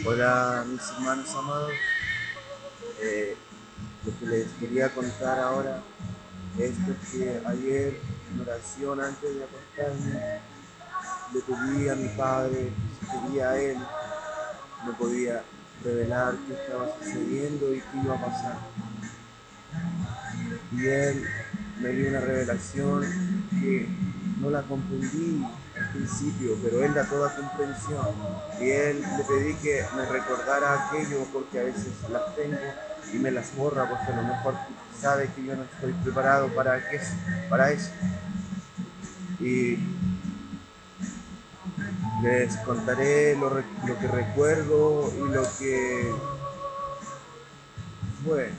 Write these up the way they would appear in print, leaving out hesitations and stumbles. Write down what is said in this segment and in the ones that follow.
Hola mis hermanos amados. Eh, lo que les quería contar ahora es que ayer en oración antes de acostarme le pedí a mi padre que si quería él me podía revelar qué estaba sucediendo y qué iba a pasar. Y él me dio una revelación que no la comprendí al principio, pero él da toda comprensión. Y él le pedí que me recordara aquello porque a veces las tengo y me las borra porque a lo mejor sabe que yo no estoy preparado para eso. Y les contaré lo que recuerdo y lo que fue.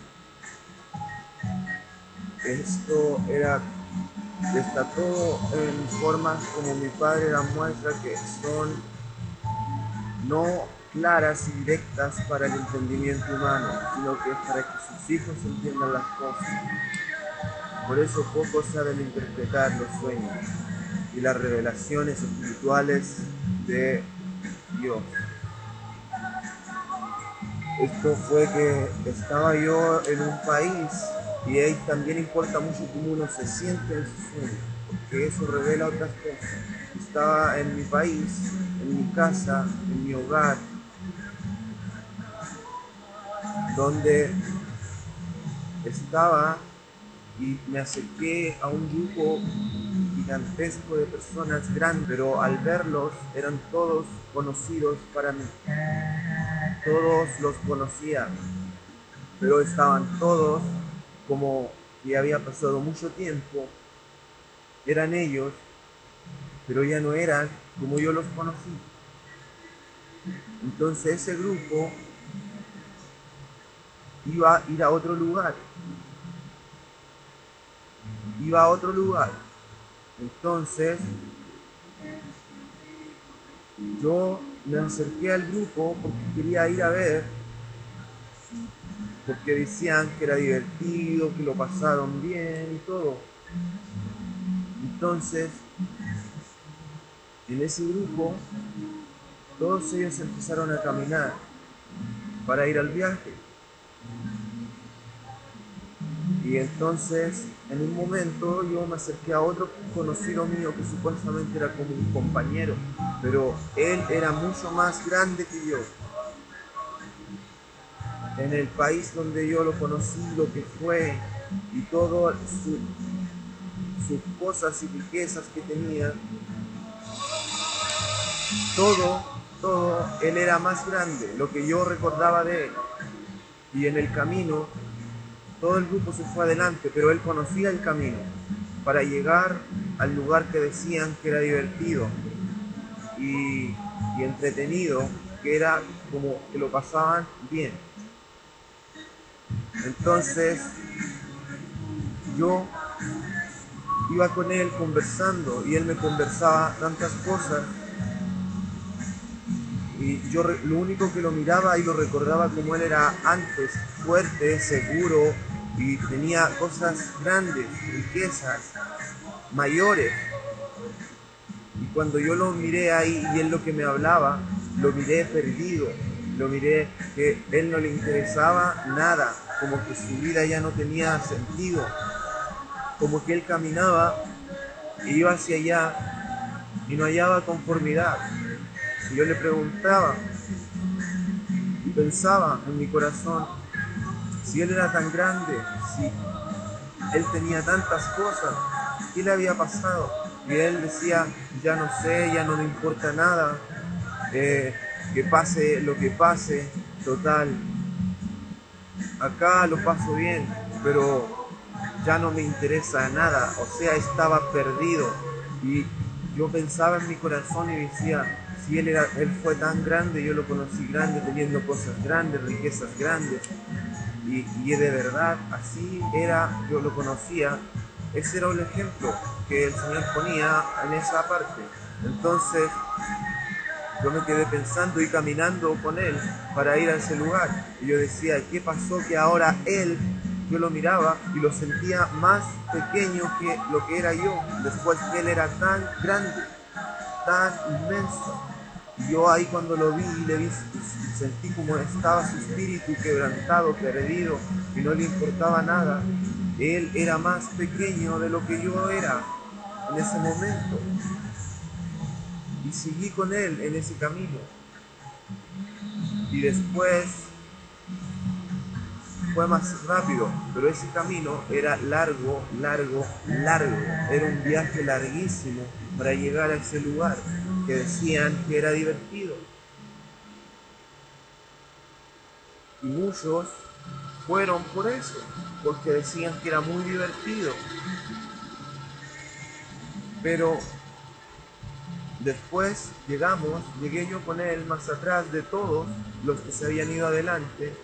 Esto está todo en formas como mi padre la muestra que son no claras y directas para el entendimiento humano, sino que es para que sus hijos entiendan las cosas. Por eso pocos saben interpretar los sueños y las revelaciones espirituales de Dios. Esto fue que estaba yo en un país y ahí también importa mucho cómo uno se siente en su sueño, porque eso revela otras cosas. Estaba en mi país, en mi casa, en mi hogar, donde estaba y me acerqué a un grupo gigantesco de personas grandes, pero al verlos eran todos conocidos para mí. Todos los conocía, pero estaban todos como que había pasado mucho tiempo. Eran ellos, pero ya no eran como yo los conocí. Entonces ese grupo iba a ir a otro lugar. Iba a otro lugar. Entonces yo me acerqué al grupo porque quería ir a ver, porque decían que era divertido, que lo pasaron bien y todo. Entonces, en ese grupo, todos ellos empezaron a caminar para ir al viaje. Y entonces, en un momento, yo me acerqué a otro conocido mío que supuestamente era como un compañero, pero él era mucho más grande que yo. En el país donde yo lo conocí, lo que fue y todas sus cosas y riquezas que tenía, todo, él era más grande, lo que yo recordaba de él. Y en el camino, todo el grupo se fue adelante, pero él conocía el camino para llegar al lugar que decían que era divertido y, y entretenido, que era como que lo pasaban bien. Entonces, yo iba con él conversando y él me conversaba tantas cosas y yo lo único que lo miraba y lo recordaba como él era antes, fuerte, seguro y tenía cosas grandes, riquezas, mayores. Y cuando yo lo miré ahí y él lo que me hablaba, lo miré perdido, lo miré que él no le interesaba nada, como que su vida ya no tenía sentido, como que él caminaba e iba hacia allá y no hallaba conformidad. Y yo le preguntaba y pensaba en mi corazón, si él era tan grande, si él tenía tantas cosas, ¿qué le había pasado? Y él decía, ya no sé, ya no me importa nada, que pase lo que pase, total, acá lo paso bien, pero ya no me interesa nada, o sea, estaba perdido. Y yo pensaba en mi corazón y decía, si él fue tan grande, yo lo conocí grande, teniendo cosas grandes, riquezas grandes, y de verdad así era, yo lo conocía, ese era el ejemplo que el Señor ponía en esa parte. Entonces yo me quedé pensando y caminando con él para ir a ese lugar. Y yo decía, ¿qué pasó? Que ahora él, yo lo miraba y lo sentía más pequeño que lo que era yo, después que él era tan grande, tan inmenso. Y yo ahí cuando lo vi, le vi Sentí como estaba su espíritu quebrantado, perdido, y no le importaba nada. Él era más pequeño de lo que yo era en ese momento. Y seguí con él en ese camino. Y después fue más rápido, pero ese camino era largo, largo, largo. Era un viaje larguísimo para llegar a ese lugar que decían que era divertido. Y muchos fueron por eso, porque decían que era muy divertido. Pero después llegué yo con él más atrás de todos los que se habían ido adelante,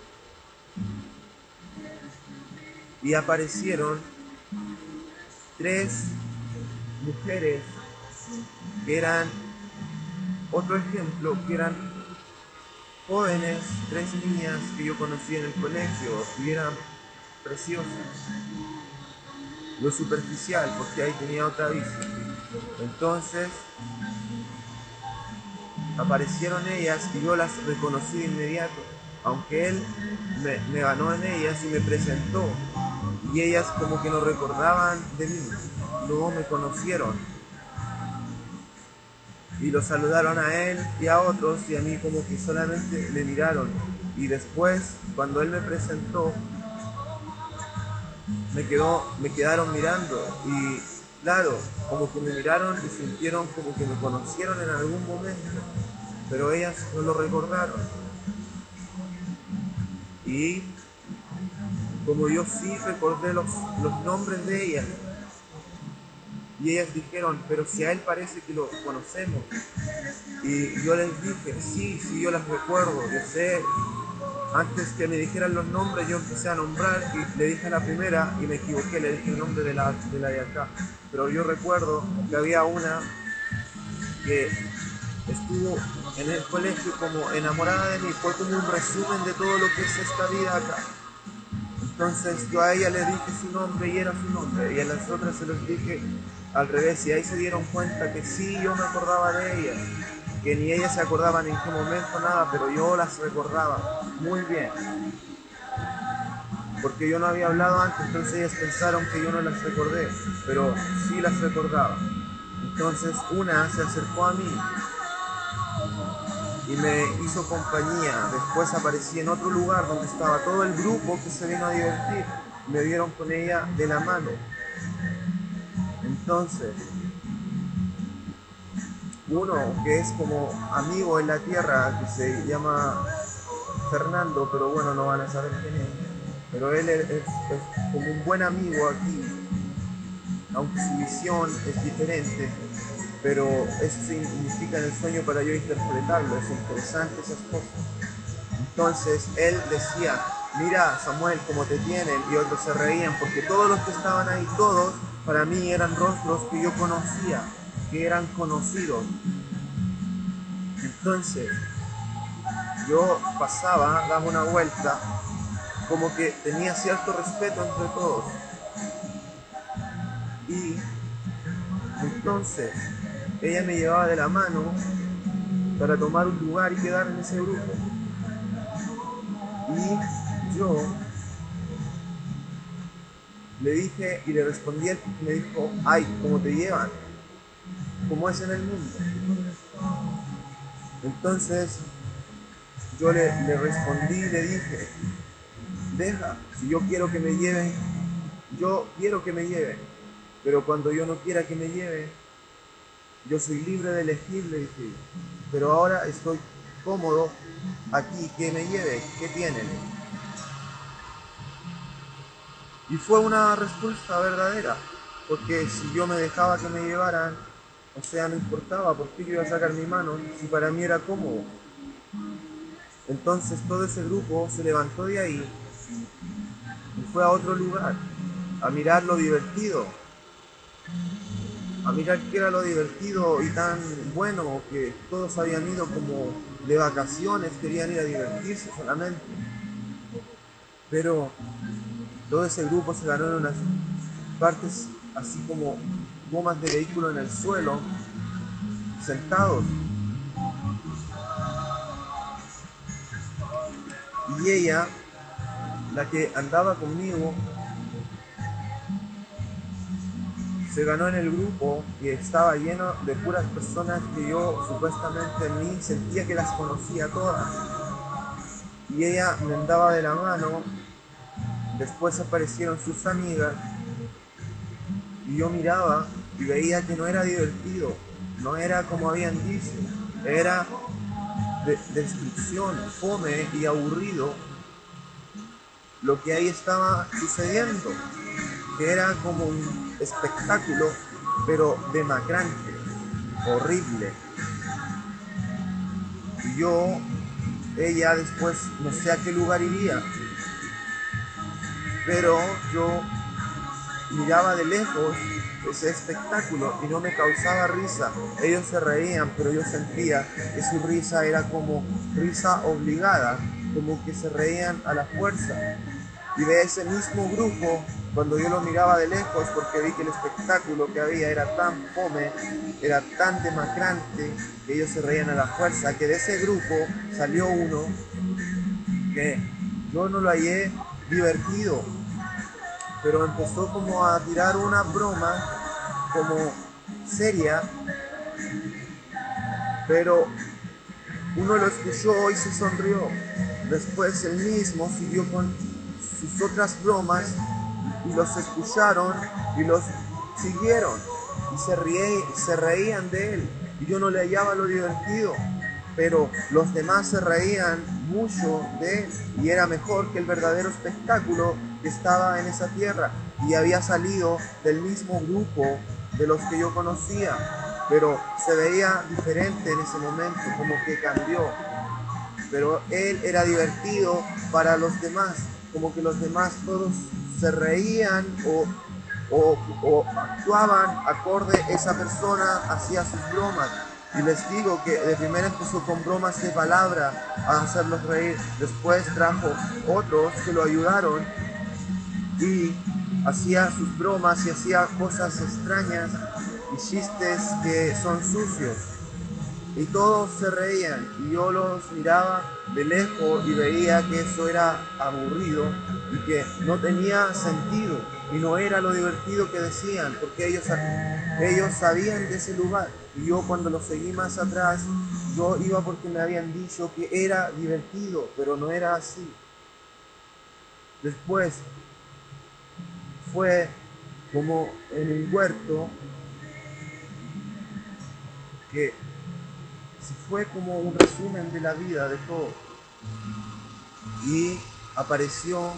y aparecieron 3 mujeres que eran otro ejemplo, que eran jóvenes, 3 niñas que yo conocí en el colegio y eran preciosas. Lo superficial, porque ahí tenía otra vista. Entonces aparecieron ellas y yo las reconocí de inmediato, aunque él me ganó en ellas y me presentó, y ellas como que no recordaban de mí, no me conocieron, y lo saludaron a él y a otros, y a mí como que solamente me miraron. Y después, cuando él me presentó, me quedaron mirando, y claro, como que me miraron y sintieron como que me conocieron en algún momento, pero ellas no lo recordaron. Y como yo sí recordé los nombres de ellas, y ellas dijeron, pero si a él parece que lo conocemos. Y yo les dije, sí, yo las recuerdo, yo sé. Antes que me dijeran los nombres, yo empecé a nombrar y le dije a la primera y me equivoqué, le dije el nombre de la de acá. Pero yo recuerdo que había una que estuvo en el colegio como enamorada de mí, fue como un resumen de todo lo que es esta vida acá. Entonces yo a ella le dije su nombre y era su nombre, y a las otras se los dije al revés, y ahí se dieron cuenta que sí, yo me acordaba de ellas, que ni ellas se acordaban en qué momento, nada, pero yo las recordaba muy bien, porque yo no había hablado antes, entonces ellas pensaron que yo no las recordé, pero sí las recordaba. Entonces una se acercó a mí y me hizo compañía. Después aparecí en otro lugar donde estaba todo el grupo que se vino a divertir. Me dieron con ella de la mano. Entonces, uno que es como amigo en la tierra, que se llama Fernando, pero bueno, no van a saber quién es. Pero él es como un buen amigo aquí, aunque su visión es diferente. Pero eso significa en el sueño para yo interpretarlo, es interesante esas cosas. Entonces él decía, mira Samuel, cómo te tienen, y otros se reían, porque todos los que estaban ahí, todos, para mí eran rostros que yo conocía, que eran conocidos. Entonces yo pasaba, daba una vuelta, como que tenía cierto respeto entre todos. Y entonces ella me llevaba de la mano para tomar un lugar y quedar en ese grupo. Y yo le dije y le respondí, él me dijo, ay, ¿cómo te llevan? ¿Cómo es en el mundo? Entonces yo le respondí y le dije, deja, si yo quiero que me lleven, yo quiero que me lleven, pero cuando yo no quiera que me lleven, yo soy libre de elegir, le dije, pero ahora estoy cómodo aquí, que me lleve, ¿qué tienen? Y fue una respuesta verdadera, porque si yo me dejaba que me llevaran, o sea, no importaba, ¿por qué yo iba a sacar mi mano si para mí era cómodo? Entonces todo ese grupo se levantó de ahí y fue a otro lugar, a mirar lo divertido, a mirar qué era lo divertido y tan bueno, que todos habían ido como de vacaciones, querían ir a divertirse solamente. Pero todo ese grupo se ganó en unas partes así como gomas de vehículo en el suelo, sentados. Y ella, la que andaba conmigo, se ganó en el grupo y estaba lleno de puras personas que yo supuestamente en mí sentía que las conocía todas. Y ella me andaba de la mano, después aparecieron sus amigas y yo miraba y veía que no era divertido, no era como habían dicho, era de destrucción, fome y aburrido lo que ahí estaba sucediendo, que era como un espectáculo, pero demacrante, horrible. Y ella después no sé a qué lugar iría, pero yo miraba de lejos ese espectáculo y no me causaba risa. Ellos se reían, pero yo sentía que su risa era como risa obligada, como que se reían a la fuerza. Y de ese mismo grupo, cuando yo lo miraba de lejos, porque vi que el espectáculo que había era tan fome, era tan demacrante, que ellos se reían a la fuerza, que de ese grupo salió uno que yo no lo hallé divertido, pero empezó como a tirar una broma como seria, pero uno lo escuchó y se sonrió. Después él mismo siguió con sus otras bromas y los escucharon y los siguieron y se reían de él y yo no le hallaba lo divertido, pero los demás se reían mucho de él y era mejor que el verdadero espectáculo que estaba en esa tierra y había salido del mismo grupo de los que yo conocía, pero se veía diferente en ese momento, como que cambió, pero él era divertido para los demás, como que los demás todos se reían o actuaban acorde a esa persona, hacía sus bromas. Y les digo que de primera empezó con bromas de palabra a hacerlos reír, después trajo otros que lo ayudaron y hacía sus bromas y hacía cosas extrañas y chistes que son sucios. Y todos se reían y yo los miraba de lejos y veía que eso era aburrido y que no tenía sentido y no era lo divertido que decían, porque ellos sabían de ese lugar y yo cuando los seguí más atrás, yo iba porque me habían dicho que era divertido, pero no era así. Después fue como en un huerto que se fue como un resumen de la vida de todo. Y apareció,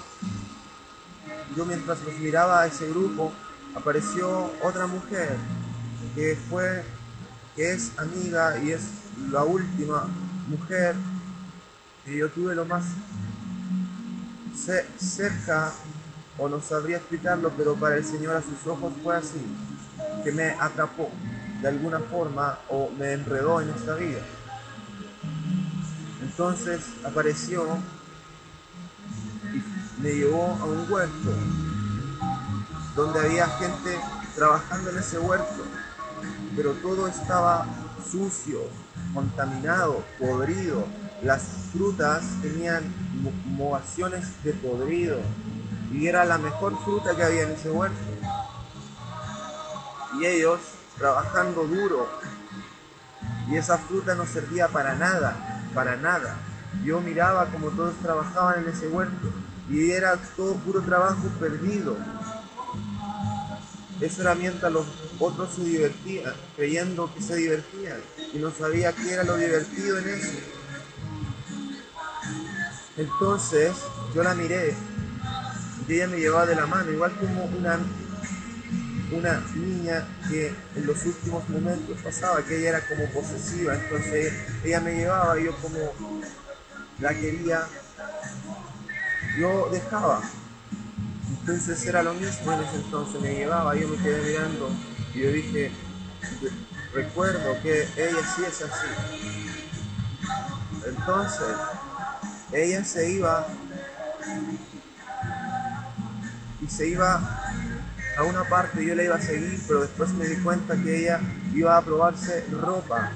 yo mientras los miraba a ese grupo, apareció otra mujer que es amiga y es la última mujer que yo tuve lo más cerca, o no sabría explicarlo, pero para el Señor a sus ojos fue así, que me atrapó de alguna forma o me enredó en esta vida. Entonces apareció y me llevó a un huerto donde había gente trabajando en ese huerto, pero todo estaba sucio, contaminado, podrido. Las frutas tenían movaciones de podrido y era la mejor fruta que había en ese huerto. Y ellos trabajando duro y esa fruta no servía para nada, para nada. Yo miraba como todos trabajaban en ese huerto y era todo puro trabajo perdido. Eso era mientras los otros se divertían, creyendo que se divertían y no sabía qué era lo divertido en eso. Entonces yo la miré y ella me llevaba de la mano, igual como una niña que en los últimos momentos pasaba, que ella era como posesiva, entonces ella me llevaba y yo como la quería, yo dejaba. Entonces era lo mismo en ese entonces, me llevaba, yo me quedé mirando y yo dije, recuerdo que ella sí es así. Entonces ella se iba y se iba a una parte, yo la iba a seguir, pero después me di cuenta que ella iba a probarse ropa,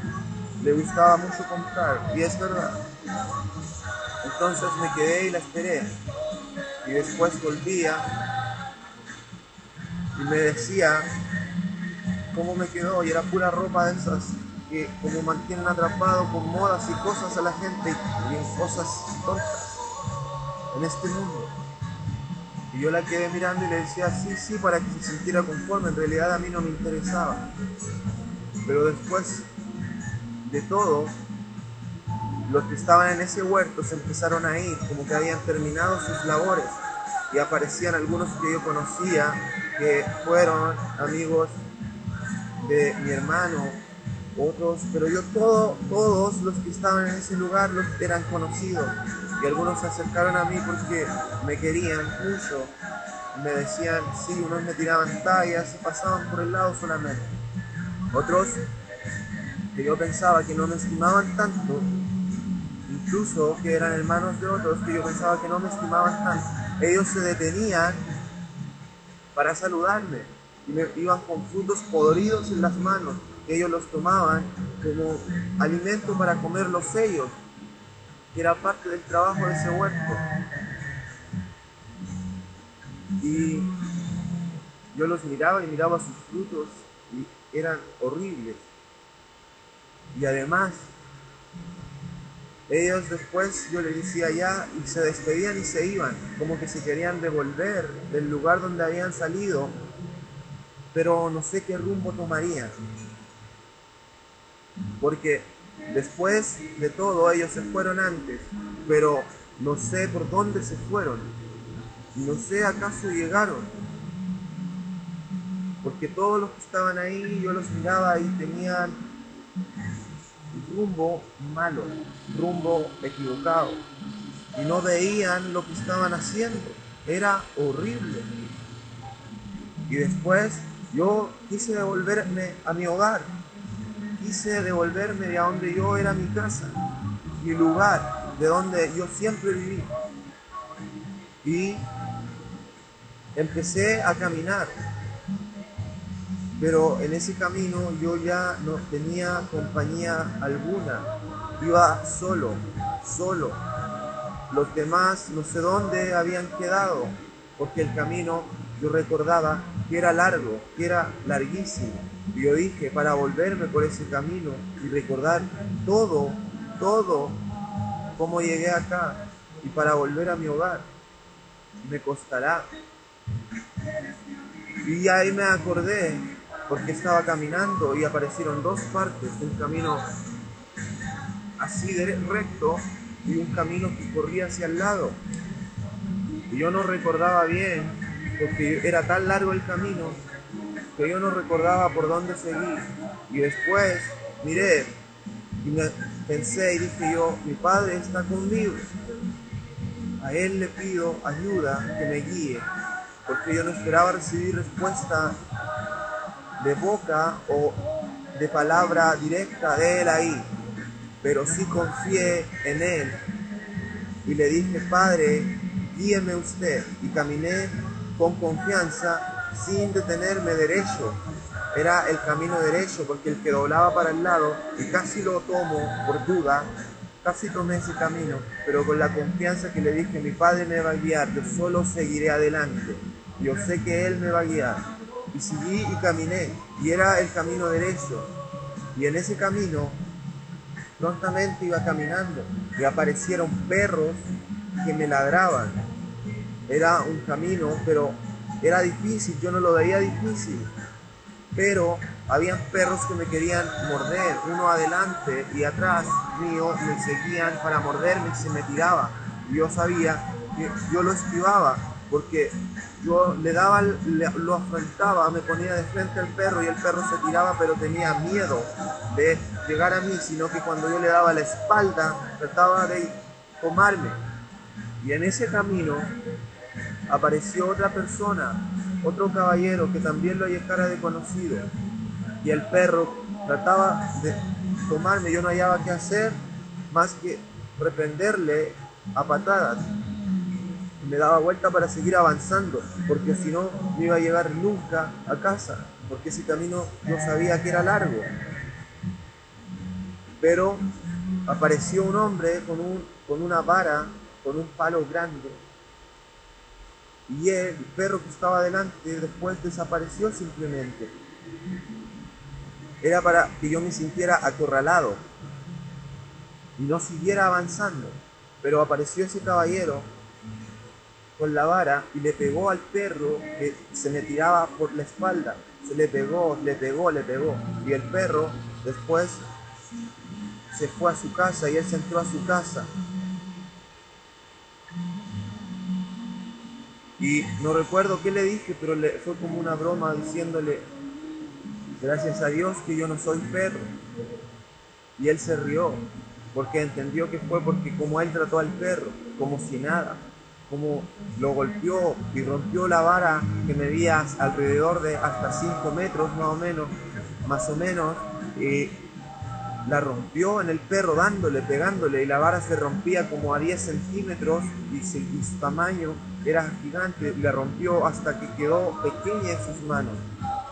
le gustaba mucho comprar, y es verdad. Entonces me quedé y la esperé. Y después volvía y me decía cómo me quedó, y era pura ropa de esas que como mantienen atrapado con modas y cosas a la gente y en cosas tontas en este mundo. Y yo la quedé mirando y le decía sí, sí, para que se sintiera conforme. En realidad a mí no me interesaba. Pero después de todo, los que estaban en ese huerto se empezaron a ir, como que habían terminado sus labores. Y aparecían algunos que yo conocía, que fueron amigos de mi hermano, otros, pero yo todos los que estaban en ese lugar los eran conocidos. Y algunos se acercaron a mí porque me querían mucho. Me decían, sí, unos me tiraban tallas y pasaban por el lado solamente. Otros que yo pensaba que no me estimaban tanto, incluso que eran hermanos de otros que yo pensaba que no me estimaban tanto, ellos se detenían para saludarme y me iban con frutos podridos en las manos. Ellos los tomaban como alimento para comerlos ellos, que era parte del trabajo de ese huerto. Y yo los miraba y miraba sus frutos y eran horribles. Y además, ellos después yo les decía ya y se despedían y se iban, como que se querían devolver del lugar donde habían salido, pero no sé qué rumbo tomarían. Porque después de todo ellos se fueron antes, pero no sé por dónde se fueron. Y no sé acaso llegaron. Porque todos los que estaban ahí yo los miraba y tenían rumbo malo, rumbo equivocado. Y no veían lo que estaban haciendo. Era horrible. Y después yo quise devolverme a mi hogar. Quise devolverme de donde yo era mi casa, mi lugar, de donde yo siempre viví. Y empecé a caminar, pero en ese camino yo ya no tenía compañía alguna, iba solo, solo. Los demás no sé dónde habían quedado, porque el camino yo recordaba que era largo, que era larguísimo. Y yo dije, para volverme por ese camino y recordar todo, todo, cómo llegué acá y para volver a mi hogar, me costará. Y ahí me acordé, porque estaba caminando y aparecieron dos partes, un camino así recto y un camino que corría hacia el lado. Y yo no recordaba bien, porque era tan largo el camino, que yo no recordaba por dónde seguir. Y después miré y me pensé y dije yo, mi Padre está conmigo. A Él le pido ayuda, que me guíe, porque yo no esperaba recibir respuesta de boca o de palabra directa de Él ahí, pero sí confié en Él y le dije, Padre, guíeme usted, y caminé con confianza sin detenerme derecho. Era el camino derecho, porque el que doblaba para el lado, y casi lo tomo por duda, casi tomé ese camino, pero con la confianza que le dije, mi Padre me va a guiar, yo solo seguiré adelante, yo sé que Él me va a guiar. Y seguí y caminé, y era el camino derecho, y en ese camino prontamente iba caminando y aparecieron perros que me ladraban. Era un camino, pero era difícil, yo no lo veía difícil, pero habían perros que me querían morder, uno adelante y atrás mío me seguían para morderme y se me tiraba. Y yo sabía que yo lo esquivaba, porque yo le daba, lo afrontaba, me ponía de frente al perro y el perro se tiraba, pero tenía miedo de llegar a mí, sino que cuando yo le daba la espalda, trataba de tomarme. Y en ese camino apareció otra persona, otro caballero que también lo cara de conocido. Y el perro trataba de tomarme, yo no hallaba qué hacer más que reprenderle a patadas. Me daba vuelta para seguir avanzando, porque si no, no iba a llegar nunca a casa, porque ese camino yo sabía que era largo. Pero apareció un hombre con una vara, con un palo grande, y el perro que estaba delante después desapareció simplemente. Era para que yo me sintiera acorralado y no siguiera avanzando, pero apareció ese caballero con la vara y le pegó al perro que se me tiraba por la espalda. Se le pegó, le pegó, le pegó. Y el perro después se fue a su casa y él se entró a su casa. Y no recuerdo qué le dije, pero fue como una broma diciéndole, gracias a Dios que yo no soy perro. Y él se rió, porque entendió que fue porque como él trató al perro, como si nada, como lo golpeó y rompió la vara que medía alrededor de hasta 5 metros más o menos, y la rompió en el perro dándole, pegándole, y la vara se rompía como a 10 centímetros y su tamaño era gigante, y la rompió hasta que quedó pequeña en sus manos.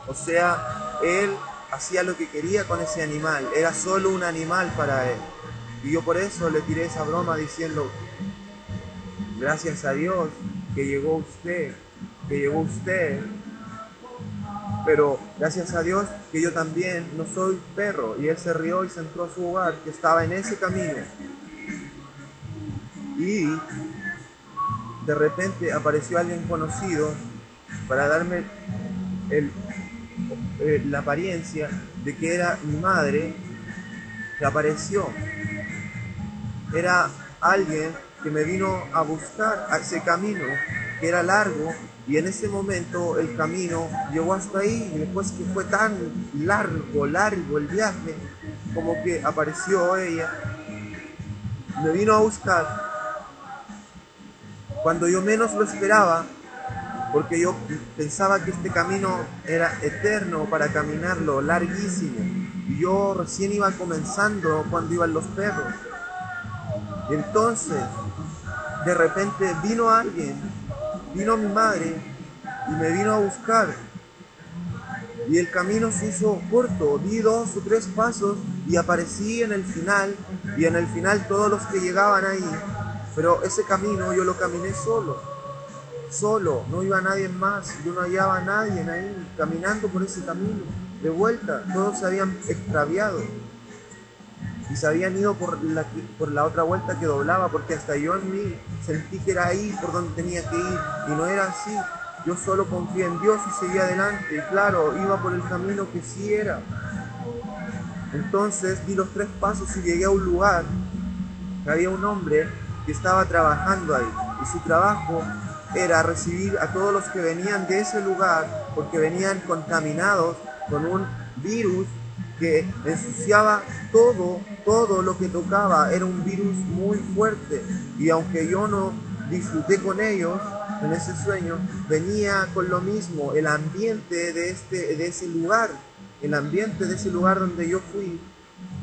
O sea, él hacía lo que quería con ese animal, era solo un animal para él. Y yo por eso le tiré esa broma diciendo, gracias a Dios que llegó usted, pero gracias a Dios que yo también no soy perro. Y él se rió y se entró a su hogar, que estaba en ese camino. Y de repente apareció alguien conocido para darme la apariencia de que era mi madre, que apareció. Era alguien que me vino a buscar a ese camino, que era largo, y en ese momento el camino llegó hasta ahí, y después que fue tan largo el viaje, como que apareció ella, me vino a buscar cuando yo menos lo esperaba, porque yo pensaba que este camino era eterno para caminarlo, larguísimo, y yo recién iba comenzando cuando iban los perros. Y entonces, de repente vino alguien, vino mi madre y me vino a buscar. Y el camino se hizo corto, di 2 o 3 pasos y aparecí en el final, y en el final todos los que llegaban ahí. Pero ese camino yo lo caminé solo, no iba nadie más, yo no hallaba a nadie ahí, caminando por ese camino. De vuelta, todos se habían extraviado y se habían ido por la otra vuelta que doblaba, porque hasta yo en mí sentí que era ahí por donde tenía que ir, y no era así. Yo solo confié en Dios y seguí adelante, y claro, iba por el camino que sí era. Entonces di los 3 pasos y llegué a un lugar que había un hombre que estaba trabajando ahí, y su trabajo era recibir a todos los que venían de ese lugar, porque venían contaminados con un virus que ensuciaba todo lo que tocaba. Era un virus muy fuerte, y aunque yo no disfruté con ellos en ese sueño, venía con lo mismo. El ambiente de ese lugar, el ambiente de ese lugar donde yo fui,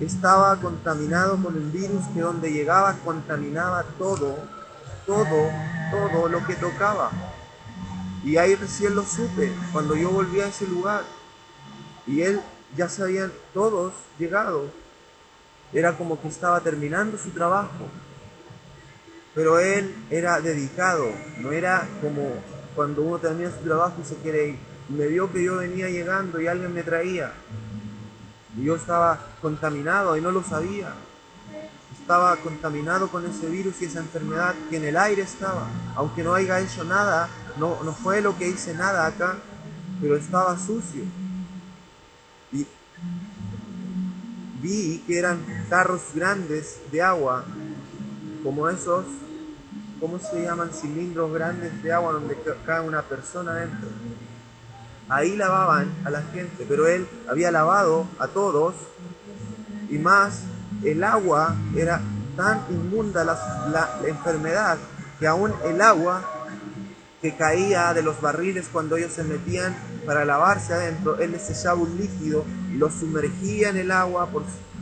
estaba contaminado con el virus, que donde llegaba contaminaba todo lo que tocaba. Y ahí recién lo supe, cuando yo volví a ese lugar, y ya se habían todos llegado. Era como que estaba terminando su trabajo, pero él era dedicado, no era como cuando uno termina su trabajo y se quiere ir. Me vio que yo venía llegando y alguien me traía, y yo estaba contaminado y no lo sabía. Estaba contaminado con ese virus y esa enfermedad que en el aire estaba. Aunque no haya hecho nada, no fue lo que hice nada acá, pero estaba sucio. Y vi que eran tarros grandes de agua, como esos, ¿cómo se llaman? Cilindros grandes de agua donde cae una persona dentro. Ahí lavaban a la gente, pero él había lavado a todos, y más, el agua era tan inmunda, la enfermedad, que aún el agua que caía de los barriles cuando ellos se metían para lavarse adentro, él les echaba un líquido y los sumergía en el agua,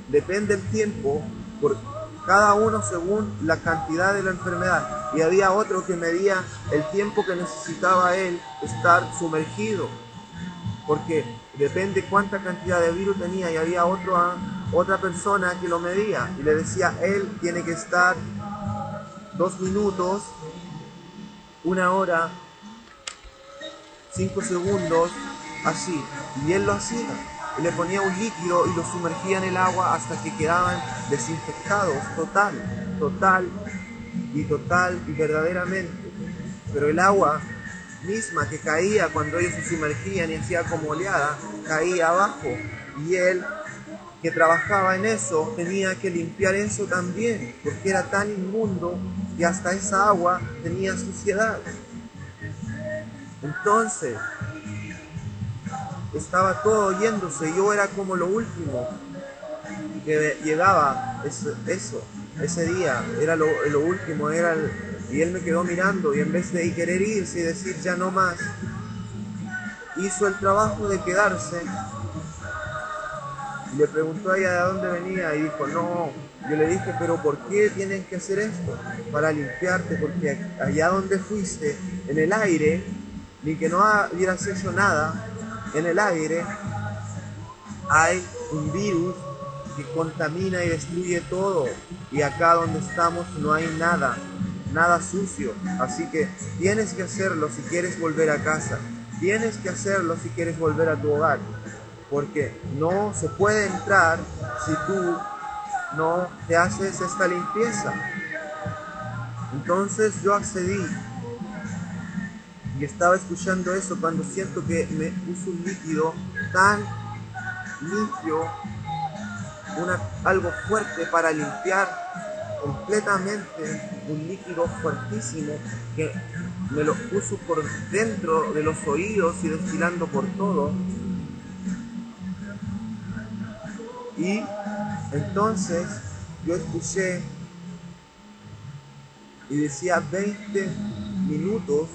depende del tiempo, por cada uno según la cantidad de la enfermedad. Y había otro que medía el tiempo que necesitaba él estar sumergido, porque depende cuánta cantidad de virus tenía, y había otro otra persona que lo medía y le decía, él tiene que estar 2 minutos, 1 hora, 5 segundos, así. Y él lo hacía. Y le ponía un líquido y lo sumergía en el agua hasta que quedaban desinfectados, total y verdaderamente. Pero el agua misma que caía cuando ellos se sumergían y hacía como oleada, caía abajo. Y él, que trabajaba en eso, tenía que limpiar eso también, porque era tan inmundo que hasta esa agua tenía suciedad. Entonces, estaba todo yéndose, yo era como lo último que llegaba, ese día, era lo último, y él me quedó mirando y en vez de querer irse y decir ya no más, hizo el trabajo de quedarse. Y le preguntó a ella de dónde venía y dijo, no. Yo le dije, pero ¿por qué tienen que hacer esto? Para limpiarte, porque allá donde fuiste, en el aire, ni que no hubieras hecho nada, en el aire hay un virus que contamina y destruye todo. Y acá donde estamos no hay nada sucio. Así que tienes que hacerlo si quieres volver a casa. Tienes que hacerlo si quieres volver a tu hogar. Porque no se puede entrar si tú no te haces esta limpieza. Entonces yo accedí y estaba escuchando eso cuando siento que me puso un líquido tan limpio, algo fuerte para limpiar completamente, un líquido fuertísimo que me lo puso por dentro de los oídos y destilando por todo. Y entonces yo escuché y decía 20 minutos,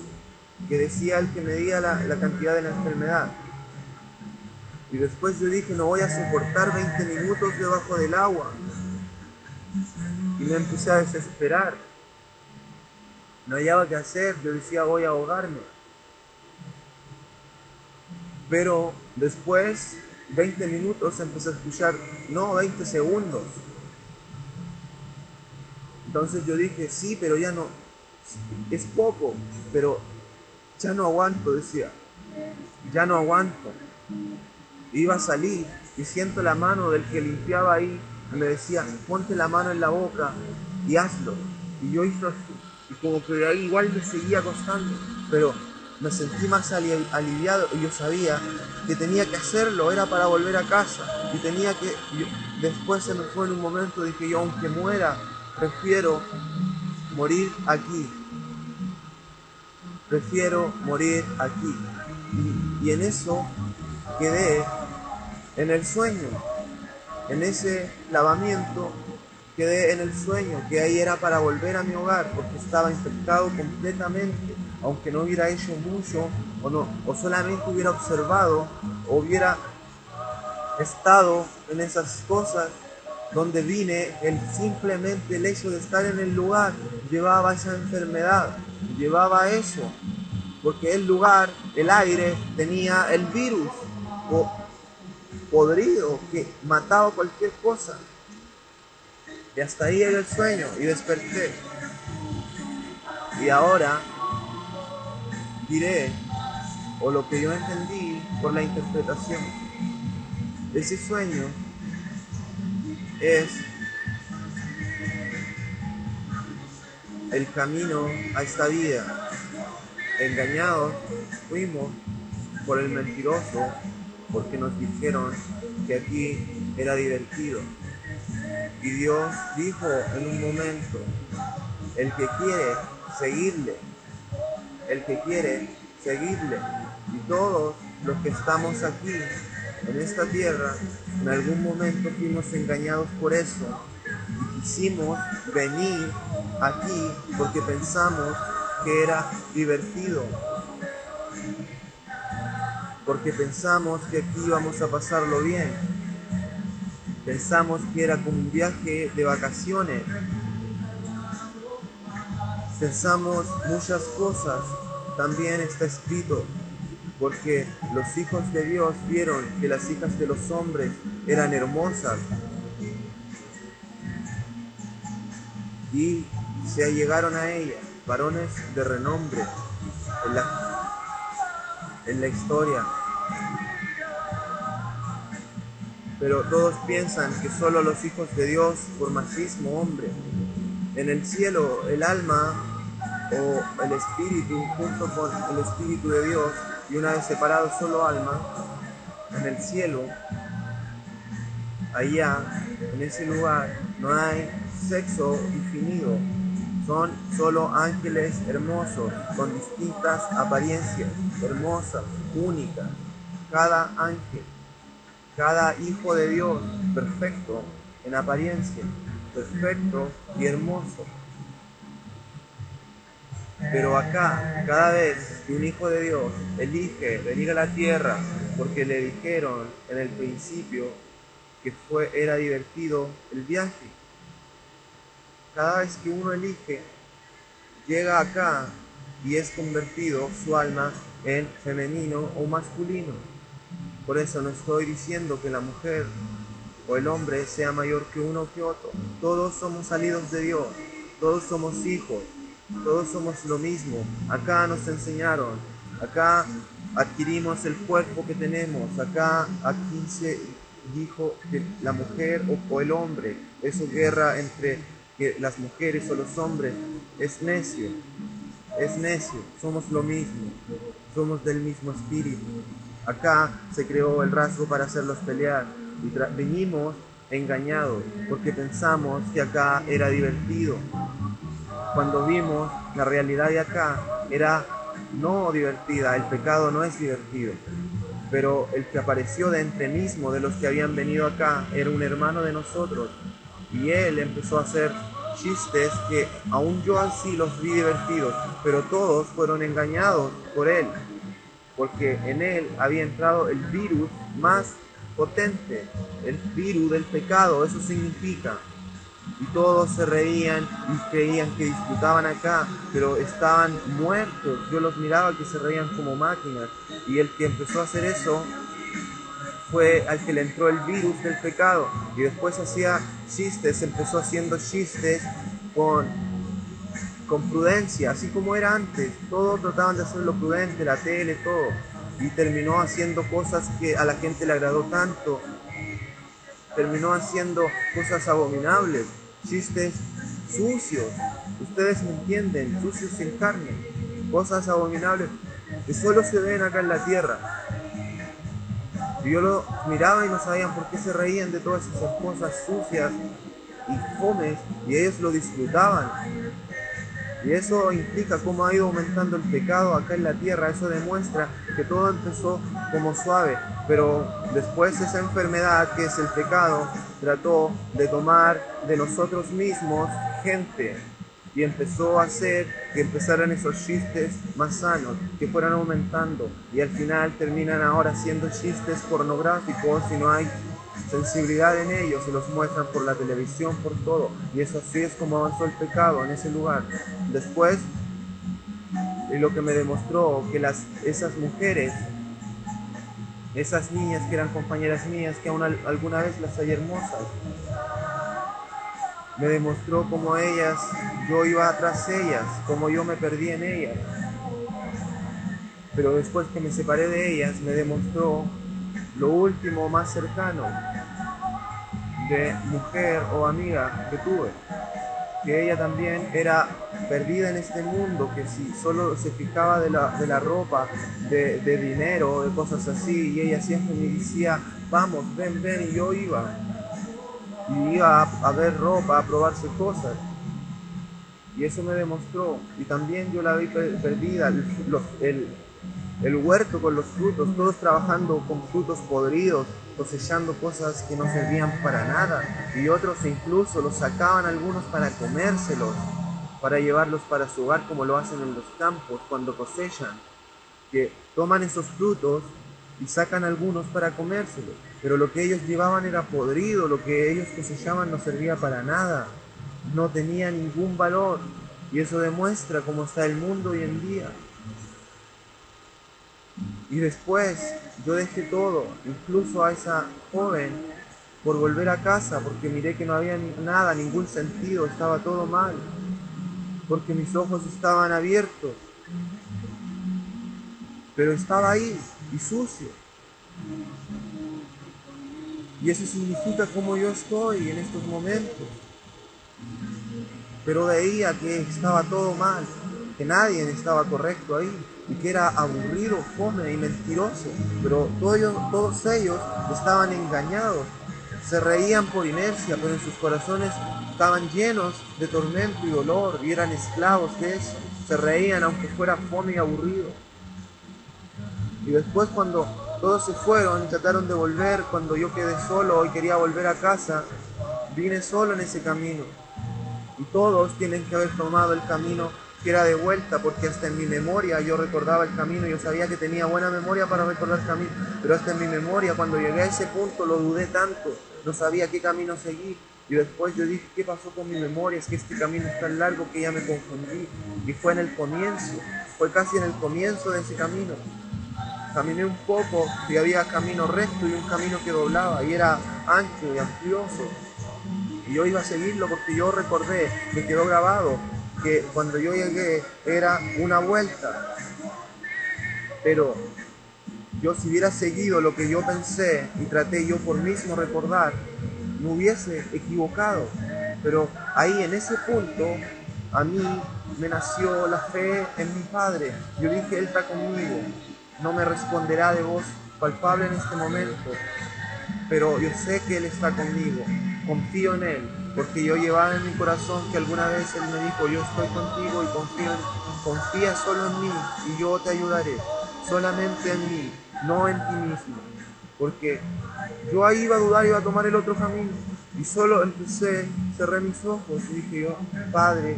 que decía el que medía la cantidad de la enfermedad. Y después yo dije, no voy a soportar 20 minutos debajo del agua. Y me empecé a desesperar. No hallaba qué hacer, yo decía, voy a ahogarme. Pero después, 20 minutos, empecé a escuchar, no, 20 segundos. Entonces yo dije, sí, pero ya no, es poco, pero ya no aguanto, decía, ya no aguanto. Iba a salir y siento la mano del que limpiaba ahí y me decía, ponte la mano en la boca y hazlo. Y yo hice así, y como que de ahí igual me seguía costando, pero me sentí más aliviado y yo sabía que tenía que hacerlo, era para volver a casa. Y después se me fue en un momento, dije yo, aunque muera, prefiero morir aquí. Prefiero morir aquí. Y en eso quedé, en el sueño, en ese lavamiento, quedé en el sueño, que ahí era para volver a mi hogar, porque estaba infectado completamente, aunque no hubiera hecho mucho, o solamente hubiera observado, o hubiera estado en esas cosas donde vine, simplemente el hecho de estar en el lugar llevaba esa enfermedad, llevaba eso, porque el lugar, el aire, tenía el virus podrido que mataba cualquier cosa. Y hasta ahí era el sueño y desperté. Y ahora diré, o lo que yo entendí por la interpretación, ese sueño es el camino a esta vida. Engañados fuimos por el mentiroso, porque nos dijeron que aquí era divertido. Y Dios dijo en un momento, el que quiere seguirle, el que quiere seguirle. Y todos los que estamos aquí, en esta tierra, en algún momento fuimos engañados por eso. Y quisimos venir aquí porque pensamos que era divertido. Porque pensamos que aquí íbamos a pasarlo bien. Pensamos que era como un viaje de vacaciones. Pensamos muchas cosas. También está escrito, porque los hijos de Dios vieron que las hijas de los hombres eran hermosas y se allegaron a ella, varones de renombre en la historia. Pero todos piensan que solo los hijos de Dios, por machismo, hombre. En el cielo, el alma o el espíritu, junto con el espíritu de Dios, y una vez separado solo alma, en el cielo, allá, en ese lugar, no hay sexo definido. Son solo ángeles hermosos, con distintas apariencias, hermosas, únicas. Cada ángel, cada hijo de Dios, perfecto en apariencia, perfecto y hermoso. Pero acá, cada vez que un hijo de Dios elige venir a la tierra porque le dijeron en el principio que era divertido el viaje, cada vez que uno elige, llega acá y es convertido su alma en femenino o masculino. Por eso no estoy diciendo que la mujer o el hombre sea mayor que uno que otro. Todos somos salidos de Dios, todos somos hijos, todos somos lo mismo. Acá nos enseñaron, acá adquirimos el cuerpo que tenemos, aquí se dijo que la mujer o el hombre, eso guerra entre que las mujeres o los hombres, es necio, somos lo mismo, somos del mismo espíritu. Acá se creó el rasgo para hacerlos pelear y venimos engañados porque pensamos que acá era divertido. Cuando vimos la realidad de acá era no divertida, el pecado no es divertido. Pero el que apareció de entre mismo de los que habían venido acá era un hermano de nosotros y él empezó a hacer chistes que aún yo así los vi divertidos, pero todos fueron engañados por él, porque en él había entrado el virus más potente, el virus del pecado, eso significa. Y todos se reían y creían que disfrutaban acá, pero estaban muertos. Yo los miraba que se reían como máquinas. Y el que empezó a hacer eso fue al que le entró el virus del pecado. Y después hacía chistes, empezó haciendo chistes con prudencia, así como era antes. Todos trataban de hacerlo prudente, la tele, todo. Y terminó haciendo cosas que a la gente le agradó tanto. Terminó haciendo cosas abominables, chistes sucios, ustedes me entienden, sucios sin carne, cosas abominables que solo se ven acá en la tierra. Y yo lo miraba y no sabían por qué se reían de todas esas cosas sucias y fomes, y ellos lo disfrutaban. Y eso implica cómo ha ido aumentando el pecado acá en la tierra. Eso demuestra que todo empezó como suave, pero después esa enfermedad que es el pecado trató de tomar de nosotros mismos gente y empezó a hacer que empezaran esos chistes más sanos, que fueran aumentando y al final terminan ahora siendo chistes pornográficos y no hay sensibilidad en ellos, se los muestran por la televisión, por todo, y eso así es como avanzó el pecado en ese lugar. Después, lo que me demostró que esas mujeres, esas niñas que eran compañeras mías, que aún alguna vez las hallé hermosas, me demostró cómo ellas, yo iba tras ellas, cómo yo me perdí en ellas. Pero después que me separé de ellas, me demostró lo último más cercano de mujer o amiga que tuve, que ella también era perdida en este mundo, que si solo se fijaba de la ropa, de dinero, de cosas así, y ella siempre me decía, vamos, ven, ven, y yo iba a ver ropa, a probarse cosas, y eso me demostró, y también yo la vi perdida, el huerto con los frutos, todos trabajando con frutos podridos, cosechando cosas que no servían para nada, y otros incluso los sacaban algunos para comérselos, para llevarlos para su hogar, como lo hacen en los campos cuando cosechan, que toman esos frutos y sacan algunos para comérselos, pero lo que ellos llevaban era podrido, lo que ellos cosechaban no servía para nada, no tenía ningún valor, y eso demuestra cómo está el mundo hoy en día. Y después yo dejé todo, incluso a esa joven por volver a casa, porque miré que no había nada, ningún sentido, estaba todo mal, porque mis ojos estaban abiertos, pero estaba ahí y sucio. Y eso significa cómo yo estoy en estos momentos. Pero veía que estaba todo mal, que nadie estaba correcto ahí, y que era aburrido, fome y mentiroso. Pero todos ellos estaban engañados, se reían por inercia, pero en sus corazones estaban llenos de tormento y dolor, y eran esclavos de eso. Se reían aunque fuera fome y aburrido. Y después, cuando todos se fueron y trataron de volver, cuando yo quedé solo y quería volver a casa, vine solo en ese camino. Y todos tienen que haber tomado el camino que era de vuelta, porque hasta en mi memoria yo recordaba el camino. Yo sabía que tenía buena memoria para recordar el camino, pero hasta en mi memoria, cuando llegué a ese punto, lo dudé tanto, no sabía qué camino seguir. Y después yo dije, ¿qué pasó con mi memoria? Es que este camino es tan largo que ya me confundí. Y fue en el comienzo, fue casi en el comienzo de ese camino. Caminé un poco y había camino recto y un camino que doblaba, y era ancho y amplioso. Y yo iba a seguirlo porque yo recordé, me quedó grabado, que cuando yo llegué era una vuelta. Pero yo, si hubiera seguido lo que yo pensé y traté yo por mismo recordar, me hubiese equivocado. Pero ahí, en ese punto, a mí me nació la fe en mi Padre. Yo dije, Él está conmigo, no me responderá de voz palpable en este momento, pero yo sé que Él está conmigo, confío en Él, porque yo llevaba en mi corazón que alguna vez Él me dijo, yo estoy contigo y confía solo en mí y yo te ayudaré, solamente en mí, no en ti mismo, porque yo ahí iba a dudar, iba a tomar el otro camino, y solo cerré mis ojos y dije yo, Padre,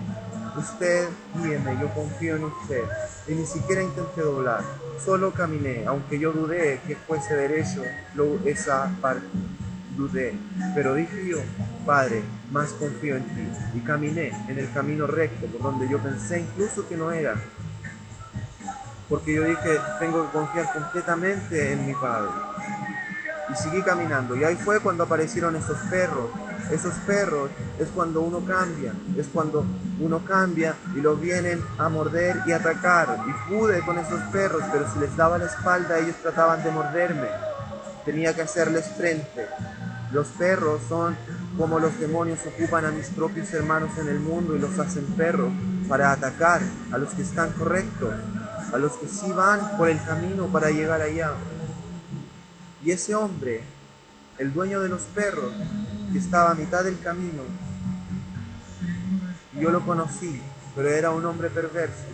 usted guíeme, yo confío en usted, y ni siquiera intenté doblar, solo caminé, aunque yo dudé que fuese derecho esa parte, dudé, pero dije yo, Padre, más confío en ti, y caminé en el camino recto, por donde yo pensé incluso que no era, porque yo dije, tengo que confiar completamente en mi Padre. Y seguí caminando, y ahí fue cuando aparecieron esos perros. Esos perros es cuando uno cambia, es cuando uno cambia y los vienen a morder y atacar. Y pude con esos perros, pero si les daba la espalda, ellos trataban de morderme. Tenía que hacerles frente. Los perros son como los demonios ocupan a mis propios hermanos en el mundo y los hacen perros para atacar a los que están correctos, a los que sí van por el camino para llegar allá. Y ese hombre, el dueño de los perros, que estaba a mitad del camino, yo lo conocí, pero era un hombre perverso.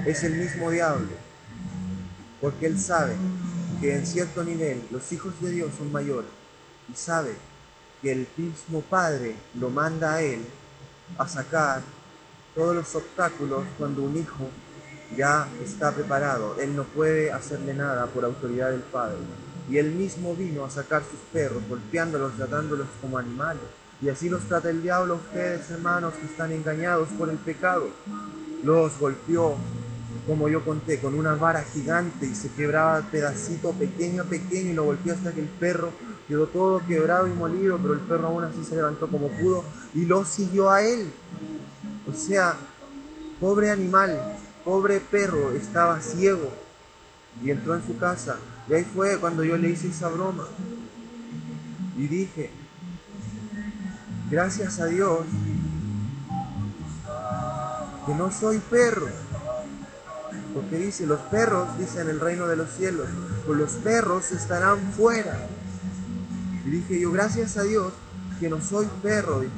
Es el mismo diablo, porque él sabe que en cierto nivel los hijos de Dios son mayores, y sabe que el mismo Padre lo manda a él a sacar todos los obstáculos cuando un hijo ya está preparado. Él no puede hacerle nada por autoridad del Padre. Y él mismo vino a sacar sus perros, golpeándolos, tratándolos como animales. Y así los trata el diablo a ustedes, hermanos, que están engañados por el pecado. Los golpeó, como yo conté, con una vara gigante y se quebraba pedacito pequeño a pequeño y lo golpeó hasta que el perro quedó todo quebrado y molido, pero el perro aún así se levantó como pudo y lo siguió a él. O sea, pobre animal, pobre perro, estaba ciego y entró en su casa. Y ahí fue cuando yo le hice esa broma. Y dije, gracias a Dios que no soy perro. Porque dice, los perros, dice en el reino de los cielos, pues los perros estarán fuera. Y dije yo, gracias a Dios que no soy perro, dije.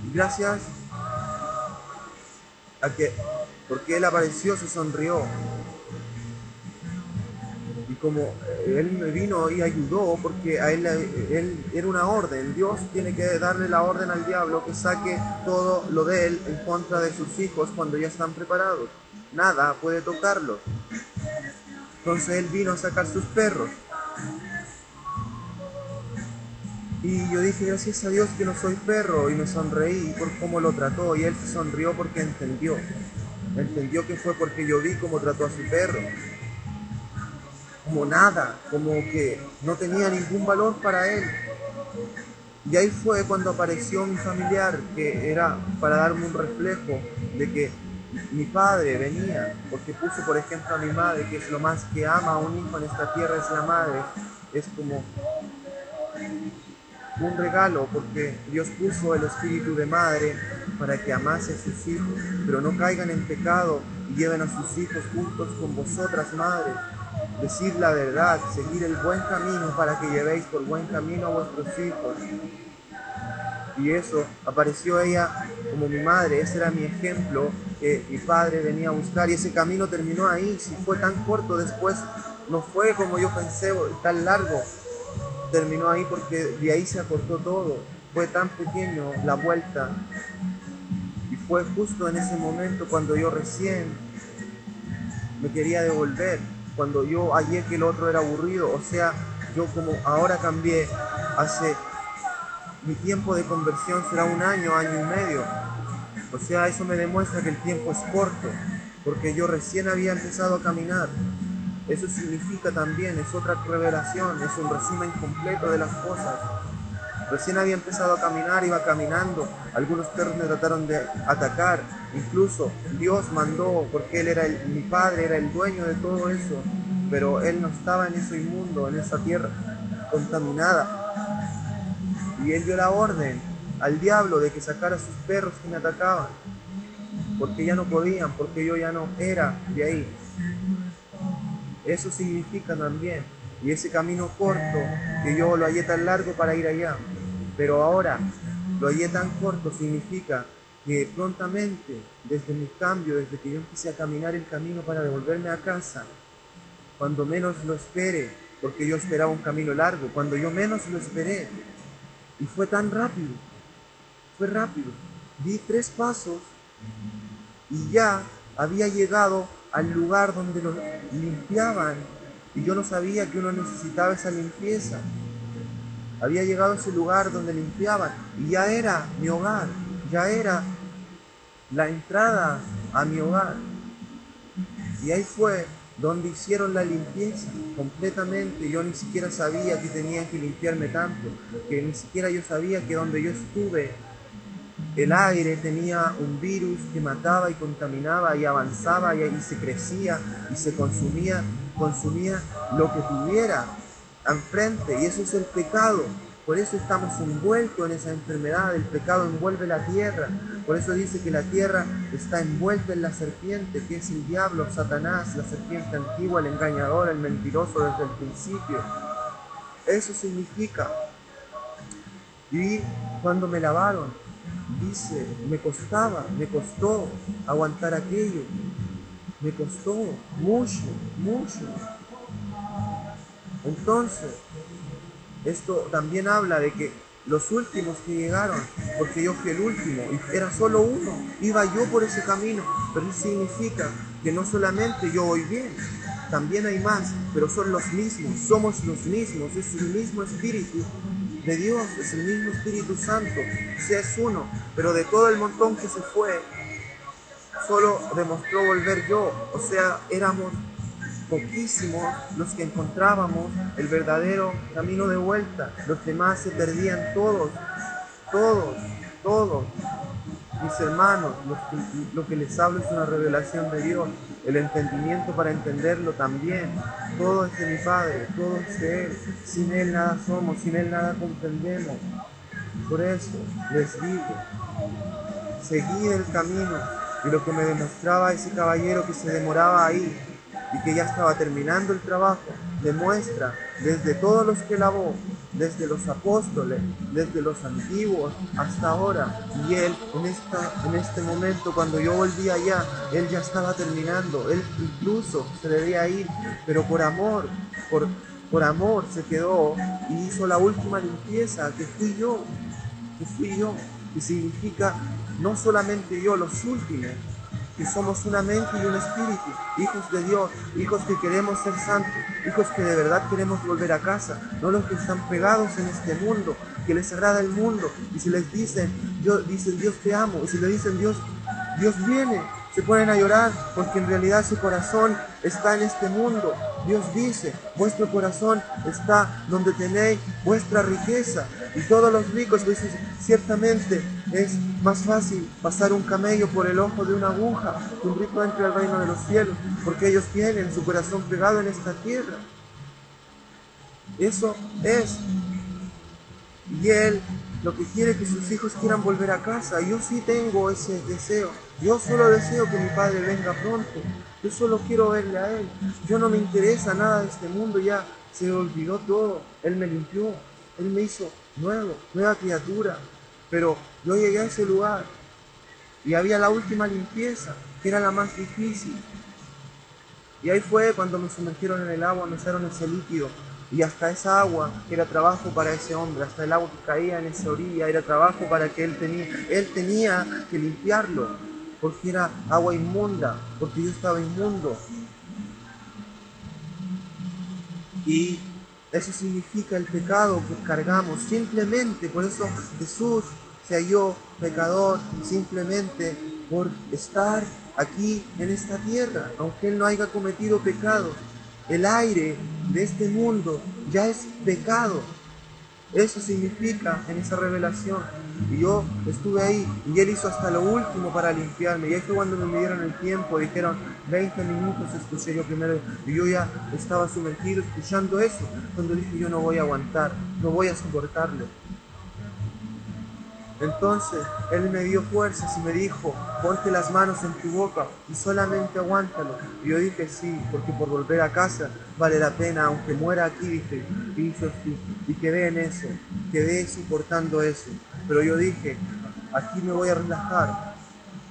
Y gracias a que, porque Él apareció, se sonrió. Y como Él me vino y ayudó, porque a él era una orden. Dios tiene que darle la orden al diablo que saque todo lo de Él en contra de sus hijos cuando ya están preparados. Nada puede tocarlos. Entonces Él vino a sacar sus perros. Y yo dije, gracias a Dios que no soy perro, y me sonreí por cómo lo trató, y él se sonrió porque entendió que fue porque yo vi cómo trató a su perro. como nada, como que no tenía ningún valor para él. Y ahí fue cuando apareció mi familiar, que era para darme un reflejo de que mi padre venía, porque puso por ejemplo a mi madre, que es lo más que ama a un hijo en esta tierra, es la madre. Es como un regalo, porque Dios puso el espíritu de madre para que amase a sus hijos, pero no caigan en pecado y lleven a sus hijos juntos con vosotras, madres. Decid la verdad, seguir el buen camino para que llevéis por buen camino a vuestros hijos. Y eso, apareció ella como mi madre, ese era mi ejemplo que mi padre venía a buscar, y ese camino terminó ahí. Si fue tan corto después, no fue como yo pensé, tan largo. Terminó ahí porque de ahí se acortó todo. Fue tan pequeño la vuelta, y fue justo en ese momento cuando yo recién me quería devolver, cuando yo hallé que el otro era aburrido. O sea, yo como ahora cambié, hace mi tiempo de conversión será un año, año y medio. O sea, eso me demuestra que el tiempo es corto, porque yo recién había empezado a caminar. Eso significa también, es otra revelación, es un resumen completo de las cosas. Recién había empezado a caminar, iba caminando, algunos perros me trataron de atacar, incluso Dios mandó, porque Él era mi padre, era el dueño de todo eso, pero Él no estaba en eso inmundo, en esa tierra contaminada. Y Él dio la orden al diablo de que sacara a sus perros que me atacaban, porque ya no podían, porque yo ya no era de ahí. Eso significa también, y ese camino corto, que yo lo hallé tan largo para ir allá, pero ahora lo hallé tan corto, significa que prontamente, desde mi cambio, desde que yo empecé a caminar el camino para devolverme a casa, cuando menos lo espere, porque yo esperaba un camino largo, cuando yo menos lo esperé, y fue tan rápido, fue rápido, di 3 pasos y ya había llegado al lugar donde lo limpiaban, y yo no sabía que uno necesitaba esa limpieza. Había llegado a ese lugar donde limpiaban y ya era mi hogar, ya era la entrada a mi hogar. Y ahí fue donde hicieron la limpieza completamente. Yo ni siquiera sabía que tenían que limpiarme tanto, que ni siquiera yo sabía que donde yo estuve el aire tenía un virus que mataba y contaminaba y avanzaba y se crecía y se consumía lo que tuviera enfrente. Y eso es el pecado. Por eso estamos envueltos en esa enfermedad. El pecado envuelve la tierra. Por eso dice que la tierra está envuelta en la serpiente, que es el diablo, Satanás, la serpiente antigua, el engañador, el mentiroso desde el principio. Eso significa. Y cuando me lavaron, dice, me costó aguantar aquello. Me costó mucho, mucho. Entonces, esto también habla de que los últimos que llegaron, porque yo fui el último, y era solo uno, iba yo por ese camino, pero eso significa que no solamente yo voy bien, también hay más, pero son los mismos, somos los mismos, es el mismo Espíritu de Dios, es el mismo Espíritu Santo, o sea, es uno, pero de todo el montón que se fue, solo demostró volver yo, o sea, éramos poquísimos los que encontrábamos el verdadero camino de vuelta. Los demás se perdían todos. Mis hermanos, lo que les hablo es una revelación de Dios. El entendimiento para entenderlo también. Todo es de mi Padre, todo es de Él. Sin Él nada somos, sin Él nada comprendemos. Por eso les digo, seguid el camino. Y lo que me demostraba ese caballero que se demoraba ahí, y que ya estaba terminando el trabajo, demuestra desde todos los que lavó, desde los apóstoles, desde los antiguos hasta ahora, y él en este momento cuando yo volví allá, él ya estaba terminando, él incluso se debía ir, pero por amor se quedó y hizo la última limpieza, que fui yo, que significa no solamente yo, los últimos, que somos una mente y un espíritu, hijos de Dios, hijos que queremos ser santos, hijos que de verdad queremos volver a casa, no los que están pegados en este mundo, que les agrada el mundo, y si les dicen Dios te amo, y si le dicen Dios viene, se ponen a llorar, porque en realidad su corazón está en este mundo. Dios dice, vuestro corazón está donde tenéis vuestra riqueza. Y todos los ricos, pues ciertamente es más fácil pasar un camello por el ojo de una aguja que un rico entre al reino de los cielos, porque ellos tienen su corazón pegado en esta tierra. Eso es. Y Él lo que quiere es que sus hijos quieran volver a casa. Yo sí tengo ese deseo. Yo solo deseo que mi Padre venga pronto. Yo solo quiero verle a Él. Yo no me interesa nada de este mundo. Ya se olvidó todo. Él me limpió. Él me hizo nuevo, nueva criatura. Pero yo llegué a ese lugar y había la última limpieza, que era la más difícil. Y ahí fue cuando me sumergieron en el agua, me echaron ese líquido. Y hasta esa agua era trabajo para ese hombre, hasta el agua que caía en esa orilla era trabajo para que él tenía que limpiarlo, porque era agua inmunda, porque yo estaba inmundo. Y eso significa el pecado que cargamos, simplemente por eso Jesús se halló pecador, simplemente por estar aquí en esta tierra, aunque Él no haya cometido pecado. El aire de este mundo ya es pecado. Eso significa en esa revelación. Y yo estuve ahí y Él hizo hasta lo último para limpiarme. Y ahí fue cuando me midieron el tiempo, dijeron 20 minutos, escuché yo primero. Y yo ya estaba sumergido escuchando eso, cuando dije yo no voy a aguantar, no voy a soportarlo. Entonces Él me dio fuerzas y me dijo, ponte las manos en tu boca y solamente aguántalo. Y yo dije sí, porque por volver a casa vale la pena, aunque muera aquí, dije, y hizo así. Y quedé en eso, quedé soportando eso. Pero yo dije, aquí me voy a relajar,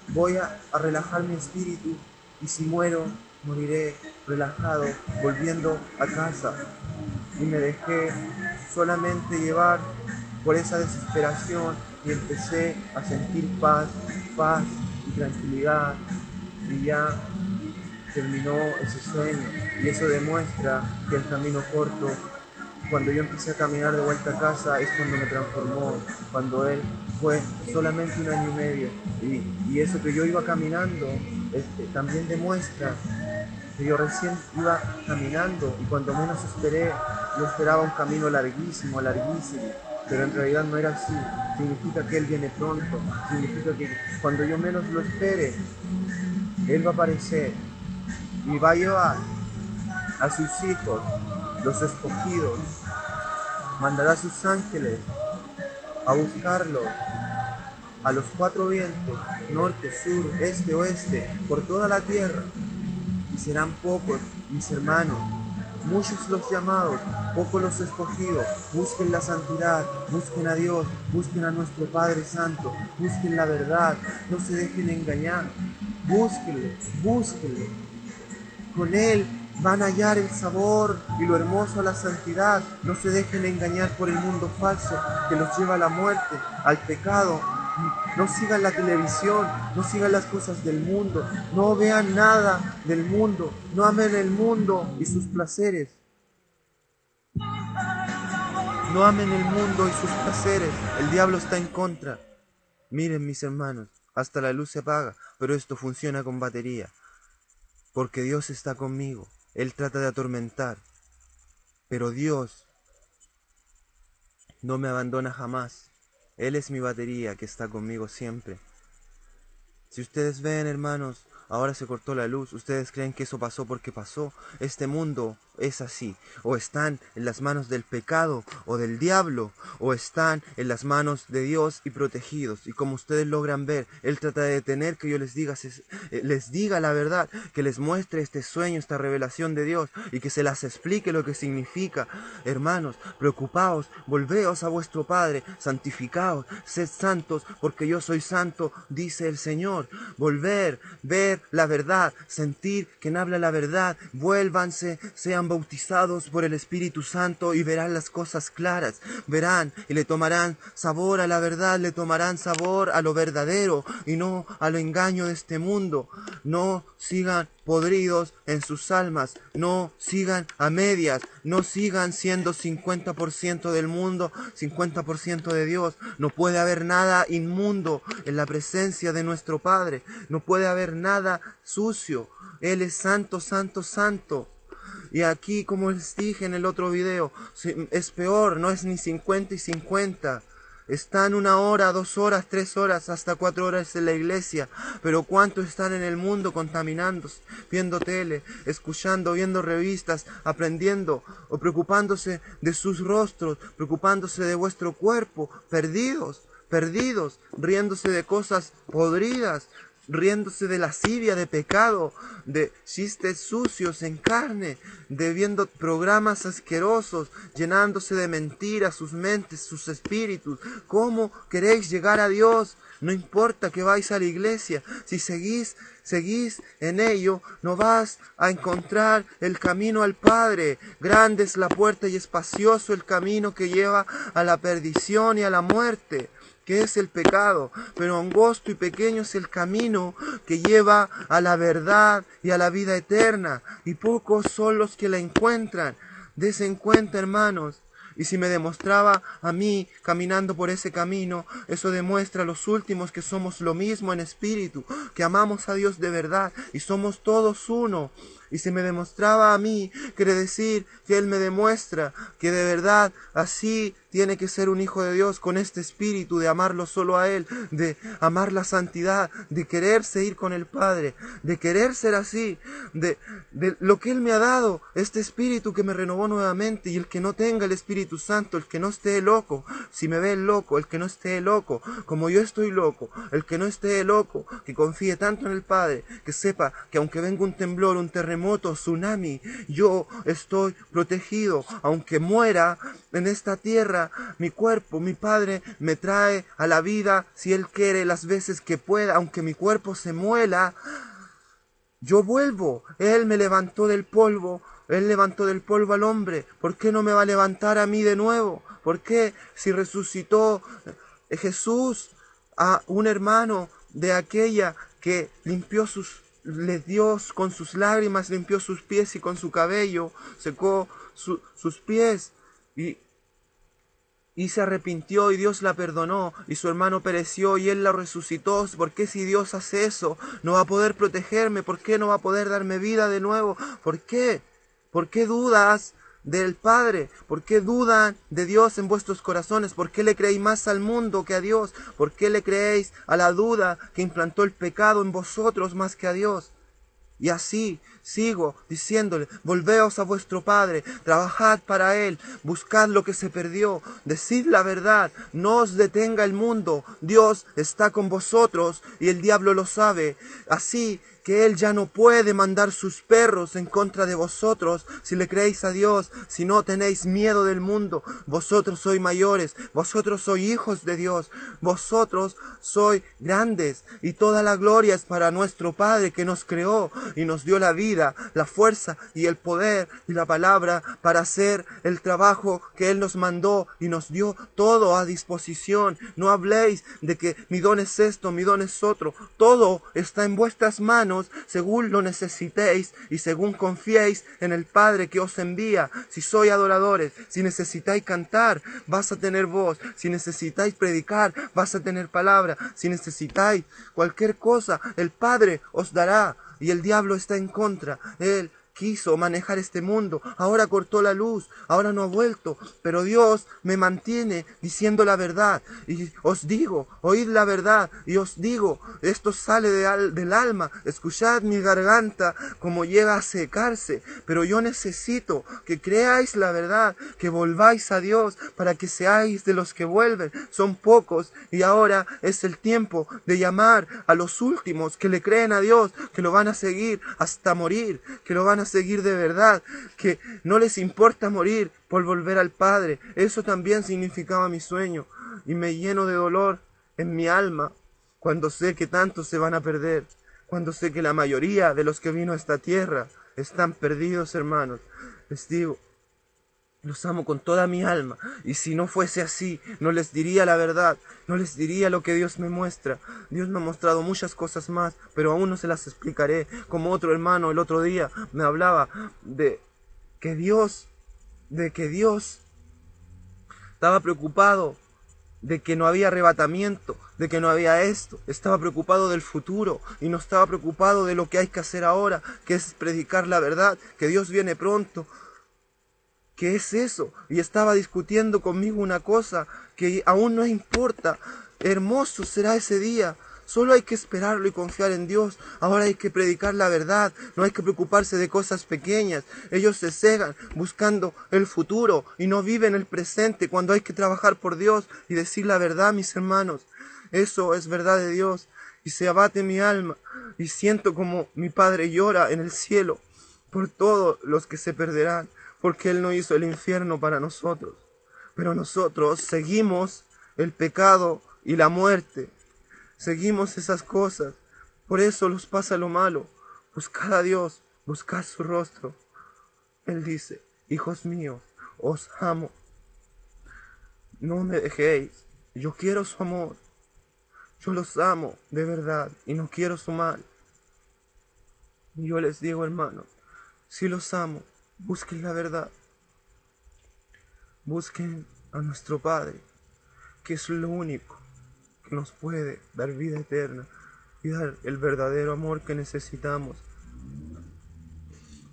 voy a relajar mi espíritu y si muero, moriré relajado, volviendo a casa. Y me dejé solamente llevar por esa desesperación y empecé a sentir paz y tranquilidad y ya terminó ese sueño y eso demuestra que el camino corto, cuando yo empecé a caminar de vuelta a casa es cuando me transformó, cuando Él fue solamente 1 año y medio y eso que yo iba caminando también demuestra que yo recién iba caminando y cuando menos esperé, yo esperaba un camino larguísimo, pero en realidad no era así. Significa que Él viene pronto, significa que cuando yo menos lo espere, Él va a aparecer y va a llevar a sus hijos, los escogidos, mandará a sus ángeles a buscarlos a los 4 vientos, norte, sur, este, oeste, por toda la tierra. Y serán pocos mis hermanos, muchos los llamados, pocos los escogidos. Busquen la santidad, busquen a Dios, busquen a nuestro Padre Santo, busquen la verdad, no se dejen engañar, búsquenle, búsquenle. Con Él van a hallar el sabor y lo hermoso a la santidad. No se dejen engañar por el mundo falso que los lleva a la muerte, al pecado. No sigan la televisión, no sigan las cosas del mundo, no vean nada del mundo, no amen el mundo y sus placeres. No amen el mundo y sus placeres, el diablo está en contra. Miren mis hermanos, hasta la luz se apaga, pero esto funciona con batería. Porque Dios está conmigo, Él trata de atormentar, pero Dios no me abandona jamás. Él es mi batería que está conmigo siempre. Si ustedes ven, hermanos, ahora se cortó la luz, ¿ustedes creen que eso pasó porque pasó? Este mundo es así, o están en las manos del pecado o del diablo, o están en las manos de Dios y protegidos. Y como ustedes logran ver, Él trata de detener que yo les diga la verdad, que les muestre este sueño, esta revelación de Dios, y que se las explique lo que significa. Hermanos, preocupaos, volveos a vuestro Padre, santificaos, sed santos, porque yo soy santo, dice el Señor. Volver, ver la verdad, sentir quien habla la verdad, vuélvanse, sean serán bautizados por el Espíritu Santo y verán las cosas claras, verán y le tomarán sabor a la verdad, le tomarán sabor a lo verdadero y no a lo engaño de este mundo. No sigan podridos en sus almas, no sigan a medias, no sigan siendo 50% del mundo, 50% de Dios. No puede haber nada inmundo en la presencia de nuestro Padre, no puede haber nada sucio. Él es santo, santo, santo. Y aquí, como les dije en el otro video, es peor, no es ni 50 y 50. Están 1 hora, 2 horas, 3 horas, hasta 4 horas en la iglesia. Pero ¿cuántos están en el mundo contaminándose, viendo tele, escuchando, viendo revistas, aprendiendo o preocupándose de sus rostros, preocupándose de vuestro cuerpo, perdidos, riéndose de cosas podridas, riéndose de lascivia, de pecado, de chistes sucios en carne, de viendo programas asquerosos, llenándose de mentiras sus mentes, sus espíritus? ¿Cómo queréis llegar a Dios? No importa que vais a la iglesia, si seguís en ello, no vas a encontrar el camino al Padre. Grande es la puerta y espacioso el camino que lleva a la perdición y a la muerte, que es el pecado, pero angosto y pequeño es el camino que lleva a la verdad y a la vida eterna, y pocos son los que la encuentran. Desen cuenta, hermanos. Y si me demostraba a mí caminando por ese camino, eso demuestra a los últimos que somos lo mismo en espíritu, que amamos a Dios de verdad y somos todos uno. Y si me demostraba a mí, quiere decir que Él me demuestra que de verdad así tiene que ser un hijo de Dios, con este espíritu de amarlo solo a Él, de amar la santidad, de quererse ir con el Padre, de querer ser así, de lo que Él me ha dado, este espíritu que me renovó nuevamente. Y el que no tenga el Espíritu Santo, el que no esté loco, si me ve loco, el que no esté loco, como yo estoy loco, el que no esté loco, que confíe tanto en el Padre, que sepa que aunque venga un temblor, un terremoto, tsunami, yo estoy protegido. Aunque muera en esta tierra, mi cuerpo, mi Padre me trae a la vida, si Él quiere, las veces que pueda. Aunque mi cuerpo se muela, yo vuelvo. Él me levantó del polvo, Él levantó del polvo al hombre. ¿Por qué no me va a levantar a mí de nuevo? ¿Por qué, si resucitó Jesús a un hermano de aquella que les dio con sus lágrimas, limpió sus pies y con su cabello secó sus pies y se arrepintió y Dios la perdonó y su hermano pereció y Él la resucitó? ¿Por qué, si Dios hace eso, no va a poder protegerme? ¿Por qué no va a poder darme vida de nuevo? ¿Por qué? ¿Por qué dudas del Padre? ¿Por qué dudan de Dios en vuestros corazones? ¿Por qué le creéis más al mundo que a Dios? ¿Por qué le creéis a la duda que implantó el pecado en vosotros más que a Dios? Y así sigo diciéndole: volveos a vuestro Padre, trabajad para Él, buscad lo que se perdió, decid la verdad, no os detenga el mundo. Dios está con vosotros y el diablo lo sabe. Así que Él ya no puede mandar sus perros en contra de vosotros si le creéis a Dios, si no tenéis miedo del mundo. Vosotros sois mayores, vosotros sois hijos de Dios, vosotros sois grandes, y toda la gloria es para nuestro Padre, que nos creó y nos dio la vida, la fuerza y el poder y la palabra para hacer el trabajo que Él nos mandó y nos dio todo a disposición. No habléis de que mi don es esto, mi don es otro. Todo está en vuestras manos, según lo necesitéis y según confiéis en el Padre que os envía. Si sois adoradores, si necesitáis cantar, vas a tener voz. Si necesitáis predicar, vas a tener palabra. Si necesitáis cualquier cosa, el Padre os dará. Y el diablo está en contra. Él quiso manejar este mundo, ahora cortó la luz, ahora no ha vuelto, pero Dios me mantiene diciendo la verdad. Y os digo, oíd la verdad, y os digo, esto sale del alma. Escuchad mi garganta como llega a secarse, pero yo necesito que creáis la verdad, que volváis a Dios para que seáis de los que vuelven. Son pocos y ahora es el tiempo de llamar a los últimos que le creen a Dios, que lo van a seguir hasta morir, que lo van a seguir de verdad, que no les importa morir por volver al Padre. Eso también significaba mi sueño, y me lleno de dolor en mi alma cuando sé que tantos se van a perder, cuando sé que la mayoría de los que vino a esta tierra están perdidos, hermanos. Les digo, los amo con toda mi alma, y si no fuese así, no les diría la verdad, no les diría lo que Dios me muestra. Dios me ha mostrado muchas cosas más, pero aún no se las explicaré. Como otro hermano el otro día me hablaba que Dios, de que Dios estaba preocupado de que no había arrebatamiento, de que no había esto. Estaba preocupado del futuro y no estaba preocupado de lo que hay que hacer ahora, que es predicar la verdad, que Dios viene pronto. ¿Qué es eso? Y estaba discutiendo conmigo una cosa que aún no importa. Hermoso será ese día. Solo hay que esperarlo y confiar en Dios. Ahora hay que predicar la verdad. No hay que preocuparse de cosas pequeñas. Ellos se cegan buscando el futuro y no viven el presente cuando hay que trabajar por Dios y decir la verdad, mis hermanos. Eso es verdad de Dios. Y se abate mi alma y siento como mi Padre llora en el cielo por todos los que se perderán, porque Él no hizo el infierno para nosotros. Pero nosotros seguimos el pecado y la muerte. Seguimos esas cosas. Por eso los pasa lo malo. Buscad a Dios, buscad su rostro. Él dice, hijos míos, os amo. No me dejéis. Yo quiero su amor. Yo los amo de verdad y no quiero su mal. Y yo les digo, hermanos, si los amo, busquen la verdad. Busquen a nuestro Padre, que es lo único que nos puede dar vida eterna y dar el verdadero amor que necesitamos.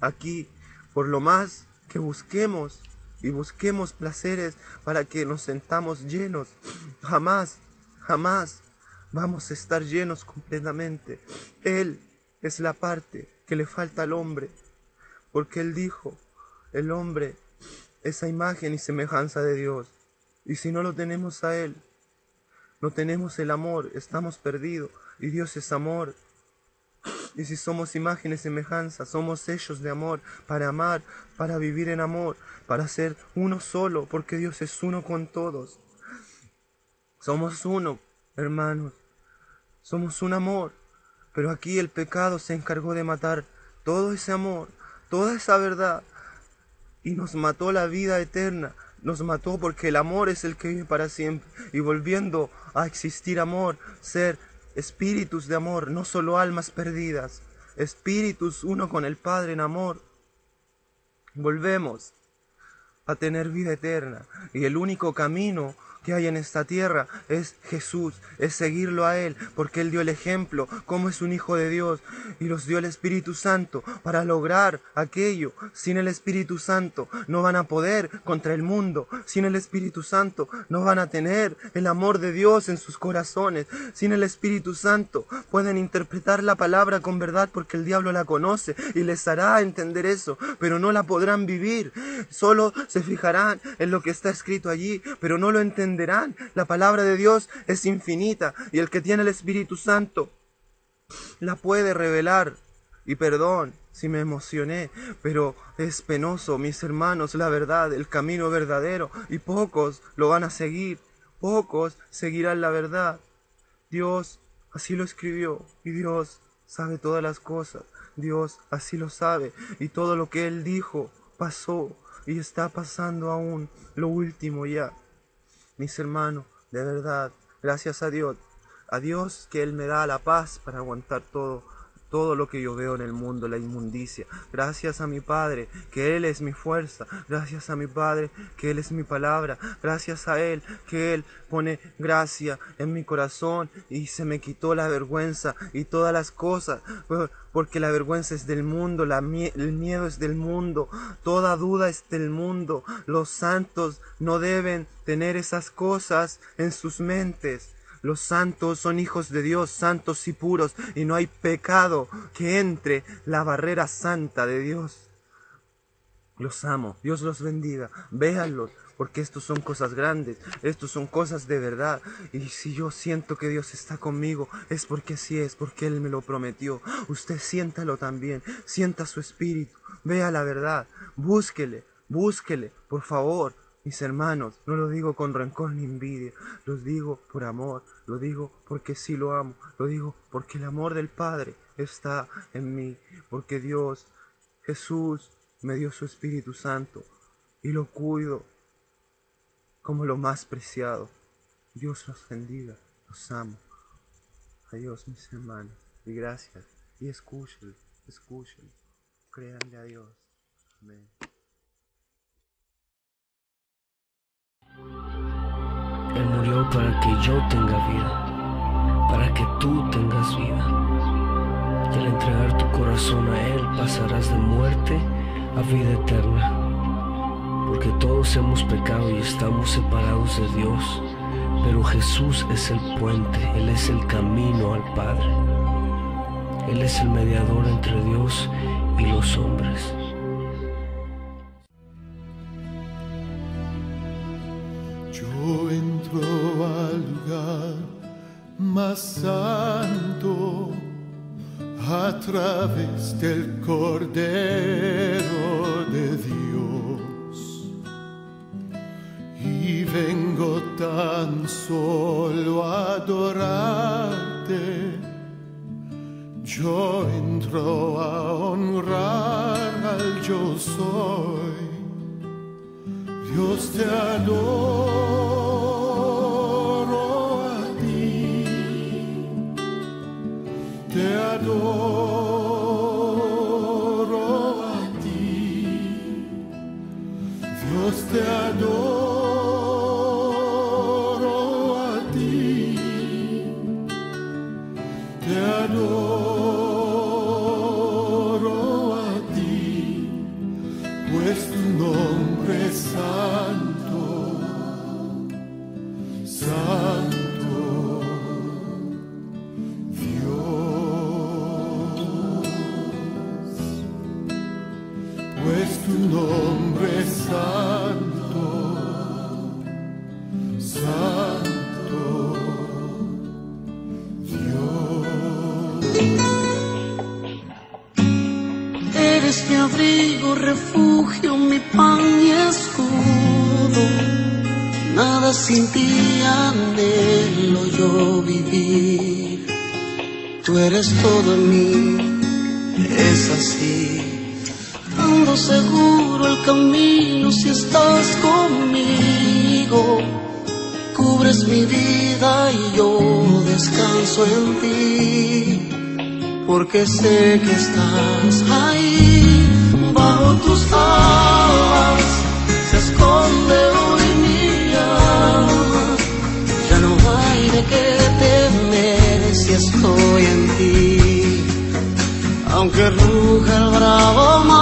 Aquí, por lo más que busquemos y busquemos placeres para que nos sentamos llenos, jamás vamos a estar llenos completamente. Él es la parte que le falta al hombre, porque Él dijo, el hombre es a imagen y semejanza de Dios. Y si no lo tenemos a Él, no tenemos el amor, estamos perdidos. Y Dios es amor. Y si somos imagen y semejanza, somos hechos de amor, para vivir en amor, para ser uno solo, porque Dios es uno con todos. Somos uno, hermanos. Somos un amor. Pero aquí el pecado se encargó de matar todo ese amor, toda esa verdad, y nos mató la vida eterna. Nos mató porque el amor es el que vive para siempre. Y volviendo a existir amor, ser espíritus de amor, no solo almas perdidas, espíritus uno con el Padre en amor, volvemos a tener vida eterna. Y el único camino que hay en esta tierra es Jesús, es seguirlo a Él, porque Él dio el ejemplo, cómo es un hijo de Dios, y nos dio el Espíritu Santo para lograr aquello. Sin el Espíritu Santo no van a poder contra el mundo, sin el Espíritu Santo no van a tener el amor de Dios en sus corazones, sin el Espíritu Santo pueden interpretar la palabra con verdad porque el diablo la conoce y les hará entender eso, pero no la podrán vivir. Solo se fijarán en lo que está escrito allí, pero no lo entenderán. La palabra de Dios es infinita y el que tiene el Espíritu Santo la puede revelar. Y perdón si me emocioné, pero es penoso, mis hermanos, la verdad, el camino verdadero, y pocos lo van a seguir, pocos seguirán la verdad. Dios así lo escribió y Dios sabe todas las cosas, Dios así lo sabe, y todo lo que Él dijo pasó y está pasando aún, lo último ya. Mis hermanos, de verdad, gracias a Dios que Él me da la paz para aguantar todo lo que yo veo en el mundo, la inmundicia. Gracias a mi Padre, que Él es mi fuerza. Gracias a mi Padre, que Él es mi palabra. Gracias a Él, que Él pone gracia en mi corazón y se me quitó la vergüenza y todas las cosas. Porque la vergüenza es del mundo, el miedo es del mundo, toda duda es del mundo. Los santos no deben tener esas cosas en sus mentes. Los santos son hijos de Dios, santos y puros, y no hay pecado que entre la barrera santa de Dios. Los amo, Dios los bendiga, véanlos, porque estos son cosas grandes, estos son cosas de verdad. Y si yo siento que Dios está conmigo, es porque así es, porque Él me lo prometió. Usted siéntalo también, sienta su espíritu, vea la verdad, búsquele, por favor. Mis hermanos, no lo digo con rencor ni envidia, lo digo por amor, lo digo porque sí lo amo, lo digo porque el amor del Padre está en mí, porque Dios, Jesús, me dio su Espíritu Santo y lo cuido como lo más preciado. Dios los bendiga, los amo. Adiós, mis hermanos, y gracias. Y escúchenlo, créanle a Dios. Amén. Él murió para que yo tenga vida, para que tú tengas vida. Y al entregar tu corazón a Él pasarás de muerte a vida eterna. Porque todos hemos pecado y estamos separados de Dios, pero Jesús es el puente, Él es el camino al Padre. Él es el mediador entre Dios y los hombres. Yo entro al lugar más santo a través del Cordero de Dios y vengo tan solo a adorarte. Yo entro a honrar al yo soy. Dios, te adoro a ti, te adoro a ti, Dios, te adoro a ti, te adoro a ti, pues tu nombre es santo, santo, Dios, pues tu nombre es santo, santo, Dios. Eres mi abrigo, refugio, mi pan y escudo. Nada sin ti anhelo yo vivir. Tú eres todo en mí, es así. Ando seguro el camino si estás conmigo. Cubres mi vida y yo descanso en ti, porque sé que estás ahí. Bajo tus alas se esconde hoy mi alma. Ya no hay de qué temer si estoy en ti. Aunque ruja el bravo mar,